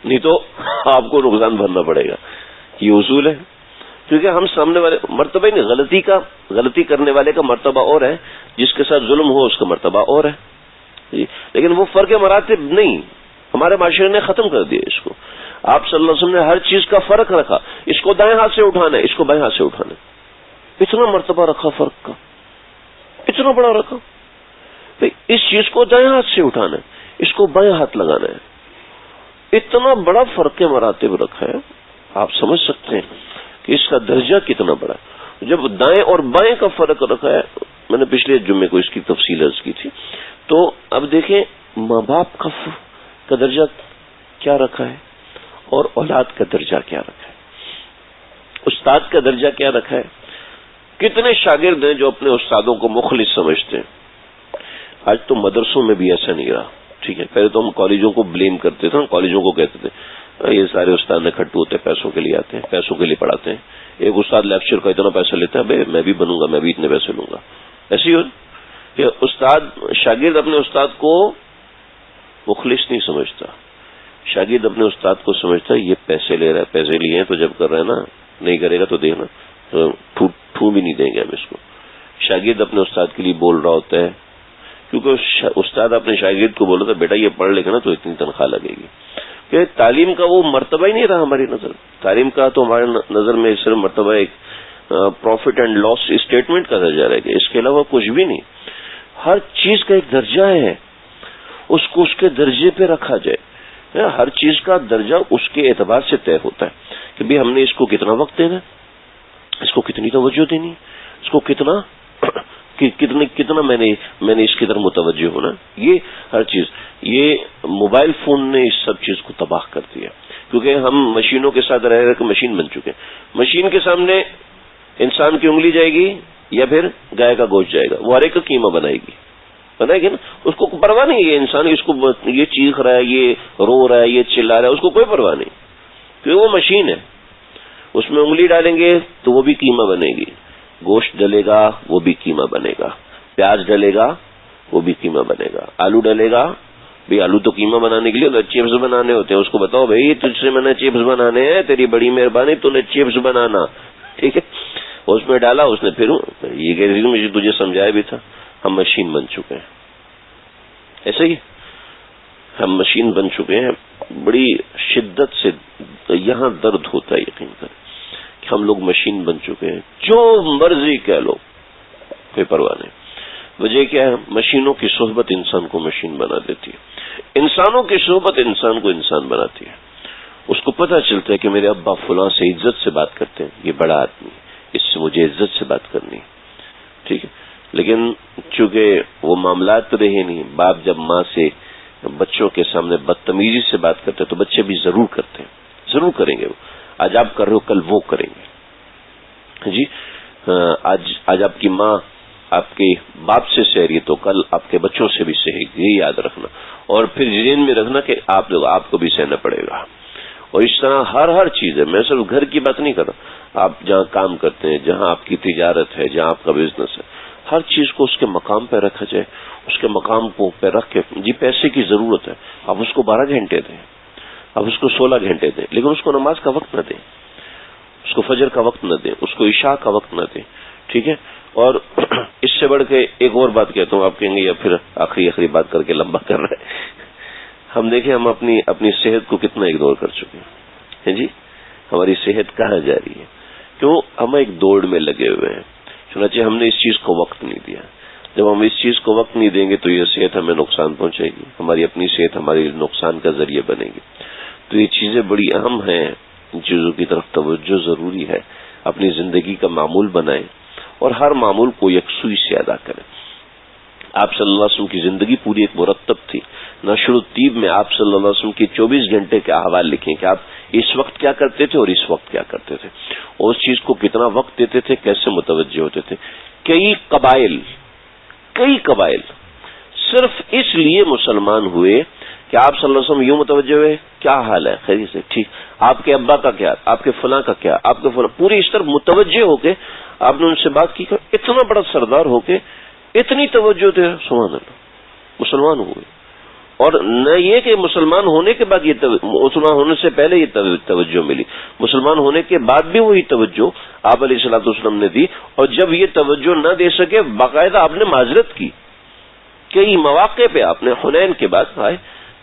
نہیں تو آپ کو نقصان بھرنا پڑے گا. یہ اصول ہے. کیونکہ ہم سامنے والے مرتبہ ہی نہیں, غلطی کرنے والے کا مرتبہ اور ہے, جس کے ساتھ ظلم ہو اس کا مرتبہ اور ہے. لیکن وہ فرق مراتب نہیں, ہمارے معاشرے نے ختم کر دیا اس کو. آپ صلی اللہ علیہ وسلم نے ہر چیز کا فرق رکھا. اس کو دائیں ہاتھ سے اٹھانا ہے, اس کو بائیں ہاتھ سے اٹھانا ہے. اتنا مرتبہ رکھا فرق کا, اتنا بڑا رکھا. اس چیز کو دائیں ہاتھ سے اٹھانا ہے, اس کو بائیں ہاتھ لگانا ہے. اتنا بڑا فرق مراتب رکھا ہے. آپ سمجھ سکتے ہیں کہ اس کا درجہ کتنا بڑا ہے. جب دائیں اور بائیں کا فرق رکھا ہے, میں نے پچھلے جمعے کو اس کی تفصیل عرض کی تھی. تو اب دیکھیں ماں باپ کا درجہ کیا رکھا ہے اور اولاد کا درجہ کیا رکھا ہے, استاد کا درجہ کیا رکھا ہے. کتنے شاگرد ہیں جو اپنے استادوں کو مخلص سمجھتے ہیں. آج تو مدرسوں میں بھی ایسا نہیں رہا. ٹھیک ہے, پہلے تو ہم کالجوں کو بلیم کرتے تھے, کالجوں کو کہتے تھے یہ سارے استاد نکھٹو ہوتے ہیں, پیسوں کے لیے آتے ہیں, پیسوں کے لیے پڑھاتے ہیں. ایک استاد لیکچر کا اتنا پیسہ لیتا ہے, بھائی میں بھی بنوں گا, میں بھی اتنے پیسے لوں گا. ایسے ہی کہ شاگرد اپنے استاد کو مخلص نہیں سمجھتا. شاگرد اپنے استاد کو سمجھتا ہے یہ پیسے لے رہا ہے, پیسے لیے ہیں تو جب کر رہا ہے نا, نہیں کرے گا تو دیکھنا ٹھو بھی نہیں دیں گے ہم اس کو. شاگرد اپنے استاد کے لیے بول رہا ہوتا ہے, کیونکہ استاد اپنے شاگرد کو بول رہا تھا بیٹا یہ پڑھ لے گا نا تو اتنی تنخواہ لگے گی. کہ تعلیم کا وہ مرتبہ ہی نہیں رہا ہماری نظر. تعلیم کا تو ہمارے نظر میں صرف مرتبہ ایک پروفٹ اینڈ لاس اسٹیٹمنٹ کا درجہ رہ گیا, اس کے علاوہ کچھ بھی نہیں. ہر چیز کا ایک درجہ ہے، اس کو اس کے درجے پہ رکھا جائے. ہر چیز کا درجہ اس کے اعتبار سے طے ہوتا ہے کہ بھی ہم نے اس کو کتنا وقت دینا، اس کو کتنی توجہ دینی، اس کو کتنا میں نے اس کی طرف متوجہ ہونا. یہ ہر چیز، یہ موبائل فون نے اس سب چیز کو تباہ کر دیا، کیونکہ ہم مشینوں کے ساتھ رہ کے مشین بن چکے ہیں. مشین کے سامنے انسان کی انگلی جائے گی یا پھر گائے کا گوشت جائے گا، وہ ہر ایک کا قیمہ بنائے گی نا. اس کو پرواہ نہیں ہے انسان، اس کو یہ چیخ رہا ہے، یہ رو رہا ہے، یہ چلا رہا ہے، اس کو کوئی پرواہ نہیں، کیونکہ وہ مشین ہے. اس میں انگلی ڈالیں گے تو وہ بھی قیمہ بنے گی، گوشت ڈلے گا وہ بھی قیمہ بنے گا، پیاز ڈلے گا وہ بھی قیمہ بنے گا، آلو ڈلے گا بھی. آلو تو قیمہ بنانے کے لیے چپس بنانے ہوتے ہیں، اس کو بتاؤ بھائی تجھ سے میں نے چپس بنانے ہیں، تیری بڑی مہربانی تو نے چپس بنانا، ٹھیک ہے. اس میں ڈالا، اس نے پھر یہ کہہ رہی مجھے تجھے سمجھایا بھی تھا. ہم مشین بن چکے ہیں، ایسا ہی ہم مشین بن چکے ہیں. بڑی شدت سے یہاں درد ہوتا ہے یقین کر کہ ہم لوگ مشین بن چکے ہیں. جو مرضی کہہ لو کوئی پرواہ نہیں. وجہ کیا ہے؟ مشینوں کی صحبت انسان کو مشین بنا دیتی ہے، انسانوں کی صحبت انسان کو انسان بناتی ہے. اس کو پتہ چلتا ہے کہ میرے ابا فلاں سے عزت سے بات کرتے ہیں، یہ بڑا آدمی، اس سے مجھے عزت سے بات کرنی، ٹھیک ہے. لیکن چونکہ وہ معاملات رہے نہیں، باپ جب ماں سے بچوں کے سامنے بدتمیزی سے بات کرتے تو بچے بھی ضرور کرتے ہیں، ضرور کریں گے. وہ آج آپ کر رہے ہو کل وہ کریں گے. جی آج آپ کی ماں آپ کے باپ سے سہ رہی ہے تو کل آپ کے بچوں سے بھی سہے گی، یہ یاد رکھنا. اور پھر ذہن میں رکھنا کہ آپ کو بھی سہنا پڑے گا. اور اس طرح ہر چیز ہے. میں صرف گھر کی بات نہیں کر رہا، آپ جہاں کام کرتے ہیں، جہاں آپ کی تجارت ہے، جہاں آپ کا بزنس ہے، ہر چیز کو اس کے مقام پہ رکھا جائے. اس کے مقام کو پہ رکھ کے، جی پیسے کی ضرورت ہے، آپ اس کو 12 گھنٹے دیں، آپ اس کو 16 گھنٹے دیں، لیکن اس کو نماز کا وقت نہ دیں، اس کو فجر کا وقت نہ دیں، اس کو عشاء کا وقت نہ دیں، ٹھیک ہے. اور اس سے بڑھ کے ایک اور بات کہتا ہوں، آپ کہیں گے یا پھر آخری بات کر کے لمبا کر رہے ہیں. ہم دیکھیں ہم اپنی صحت کو کتنا اگنور کر چکے ہیں. جی ہماری صحت کہاں جا رہی ہے؟ کیوں؟ ہم ایک دوڑ میں لگے ہوئے ہیں، چنانچہ ہم نے اس چیز کو وقت نہیں دیا. جب ہم اس چیز کو وقت نہیں دیں گے تو یہ صحت ہمیں نقصان پہنچے گی، ہماری اپنی صحت ہماری نقصان کا ذریعہ بنے گی. تو یہ چیزیں بڑی اہم ہیں، ان چیزوں کی طرف توجہ ضروری ہے. اپنی زندگی کا معمول بنائیں اور ہر معمول کو یکسوئی سے ادا کریں. آپ صلی اللہ علیہ وسلم کی زندگی پوری ایک مرتب تھی. نشر الطیب میں آپ صلی اللہ علیہ وسلم کی 24 گھنٹے کے احوال لکھیں کہ آپ اس وقت کیا کرتے تھے اور اس وقت کیا کرتے تھے، اور اس چیز کو کتنا وقت دیتے تھے، کیسے متوجہ ہوتے تھے. کئی قبائل صرف اس لیے مسلمان ہوئے کہ آپ صلی اللہ علیہ وسلم یوں متوجہ ہوئے، کیا حال ہے، خیریت سے، ٹھیک، آپ کے ابا کا کیا، آپ کے فلاں کا کیا، آپ کے فلاں، پوری اس طرح متوجہ ہو کے آپ نے ان سے بات کی. اتنا بڑا سردار ہو کے اتنی توجہ دے، سبحان اللہ، مسلمان ہوئے. اور نہ یہ کہ مسلمان ہونے کے بعد یہ مسلمان ہونے سے پہلے یہ توجہ ملی، مسلمان ہونے کے بعد بھی وہی توجہ آپ علیہ الصلوۃ والسلام نے دی. اور جب یہ توجہ نہ دے سکے، باقاعدہ آپ نے معذرت کی. کئی مواقع پہ آپ نے، حنین کے بعد آئے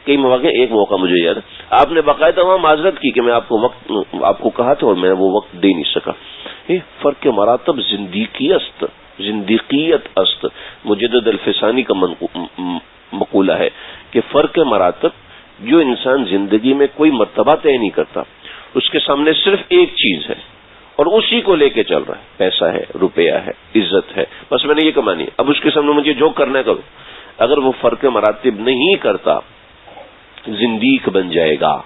کئی مواقع، ایک موقع مجھے یاد ہے آپ نے باقاعدہ وہاں معذرت کی کہ میں آپ کو کہا تھا اور میں وہ وقت دے نہیں سکا. فرق مراتب زندیقیت است. مجدد الفسانی کا مقولہ ہے کہ فرق مراتب، جو انسان زندگی میں کوئی مرتبہ طے نہیں کرتا، اس کے سامنے صرف ایک چیز ہے اور اسی کو لے کے چل رہا ہے، پیسہ ہے، روپیہ ہے، عزت ہے، بس میں نے یہ کمانی ہے، اب اس کے سامنے مجھے جو کرنا ہے کرو. اگر وہ فرق مراتب نہیں کرتا، زندیق بن جائے گا.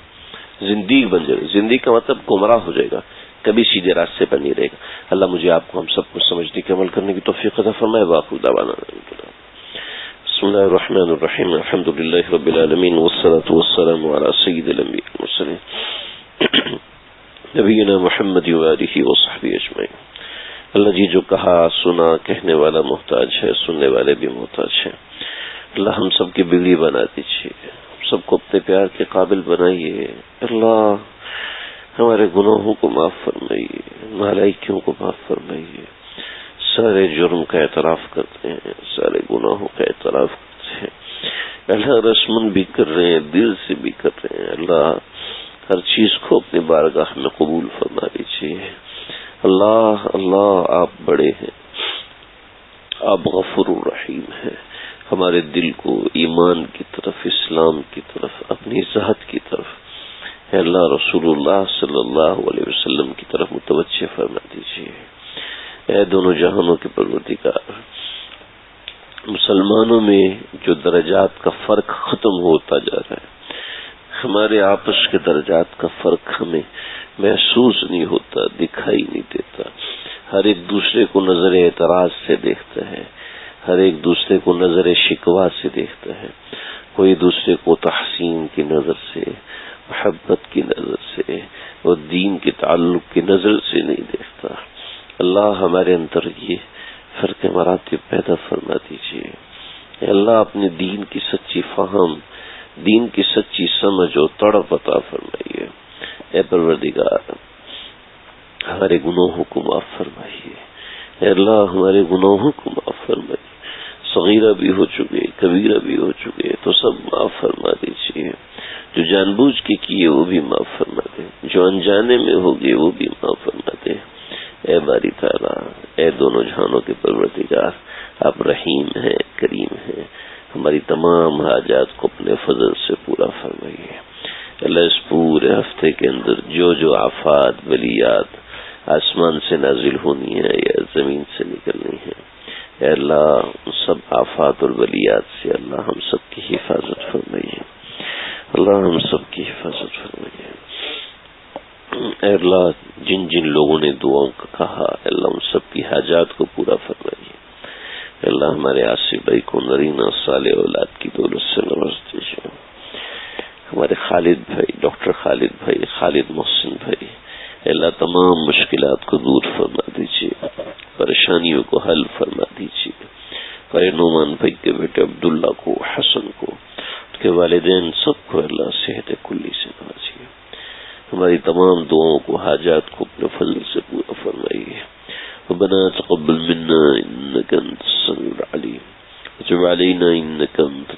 زندیق کا مطلب گمراہ ہو جائے گا، کبھی سیدھے راستے پر نہیں رہے گا. اللہ مجھے آپ کو ہم سب کو سمجھنے کے عمل کرنے کی توفیق عطا فرمائے. وآخر دعوانا بسم اللہ الرحمن الرحیم الحمد للہ رب العالمین والصلاة والسلام علی سید الانبیاء والمرسلین نبینا محمد وآلہ وصحبہ اجمعین. اللہ جی جو کہا سنا کہنے والا محتاج ہے، سننے والے بھی محتاج ہیں. اللہ ہم سب کی بگڑی بنا دیجیے، سب کو اپنے پیار کے قابل بنائیے. اللہ ہمارے گناہوں کو معاف فرمائیے، نالائکیوں کو معاف فرمائیے. سارے جرم کا اعتراف کرتے ہیں، سارے گناہوں کا اعتراف کرتے ہیں. اللہ رسمن بھی کر رہے ہیں، دل سے بھی کر رہے ہیں. اللہ ہر چیز کو اپنی بارگاہ میں قبول فرما لیجیے. اللہ آپ بڑے ہیں، آپ غفور الرحیم ہیں. ہمارے دل کو ایمان کی طرف، اسلام کی طرف، اپنی ذات کی طرف، اے اللہ رسول اللہ صلی اللہ علیہ وسلم کی طرف متوجہ فرما دیجیے۔ اے دونوں جہانوں کے پروردگار، مسلمانوں میں جو درجات کا فرق ختم ہوتا جا رہا ہے، ہمارے آپس کے درجات کا فرق ہمیں محسوس نہیں ہوتا، دکھائی نہیں دیتا، ہر ایک دوسرے کو نظر اعتراض سے دیکھتا ہے، ہر ایک دوسرے کو نظر شکوہ سے دیکھتا ہے، کوئی دوسرے کو تحسین کی نظر سے، محبت کی نظر سے اور دین کے تعلق کی نظر سے نہیں دیکھتا۔ اللہ ہمارے اندر یہ فرق مراتب پیدا فرما دیجیے۔ اے اللہ اپنے دین کی سچی فہم، دین کی سچی سمجھ اور تڑپ عطا فرمائیے۔ اے پروردگار ہمارے گناہوں کو معاف فرمائیے۔ اے اللہ ہمارے گناہوں کو معاف فرمائیے، صغیرہ بھی ہو چکے، کبیرہ بھی ہو چکے تو سب معاف فرما دیجیے۔ جو جان بوجھ کے کیے وہ بھی معاف فرما دے، جو انجانے میں ہوگے وہ بھی معاف فرما دے۔ اے باری تعالیٰ، اے دونوں جہانوں کے پروردگار، آپ رحیم ہیں، کریم ہیں، ہماری تمام حاجات کو اپنے فضل سے پورا فرمائیے۔ اللہ اس پورے ہفتے کے اندر جو جو آفات بلیات آسمان سے نازل ہونی ہے یا زمین سے نکلنی ہے، اے اللہ ان سب آفات اور بلیات سے اللہ ہم سب کی حفاظت فرمائیے، اللہ ہم سب کی حفاظت فرمائیے۔ اے اللہ جن جن لوگوں نے دعاؤں کا کہا، اے اللہ ان سب کی حاجات کو پورا فرمائیے۔ اے اللہ ہمارے آصف بھائی کو نرینہ صالح اولاد کی دولت سے نواز دیجیے۔ ہمارے خالد بھائی، ڈاکٹر خالد بھائی، خالد محسن بھائی، اے اللہ تمام مشکلات کو دور فرما دیجیے، پریشانیوں کو حل فرما دیجیے۔ ہمارے نعمان بھائی کے بیٹے عبداللہ کو، حسن کو، ان کے والدین سب کو اللہ صحت کلی سے نوازیے۔ ہماری تمام دعاؤں کو، حاجات کو اپنے فضل سے پورا فرمائیے۔ ربنا تقبل منا انك انت السميع العليم وتب علينا انك انت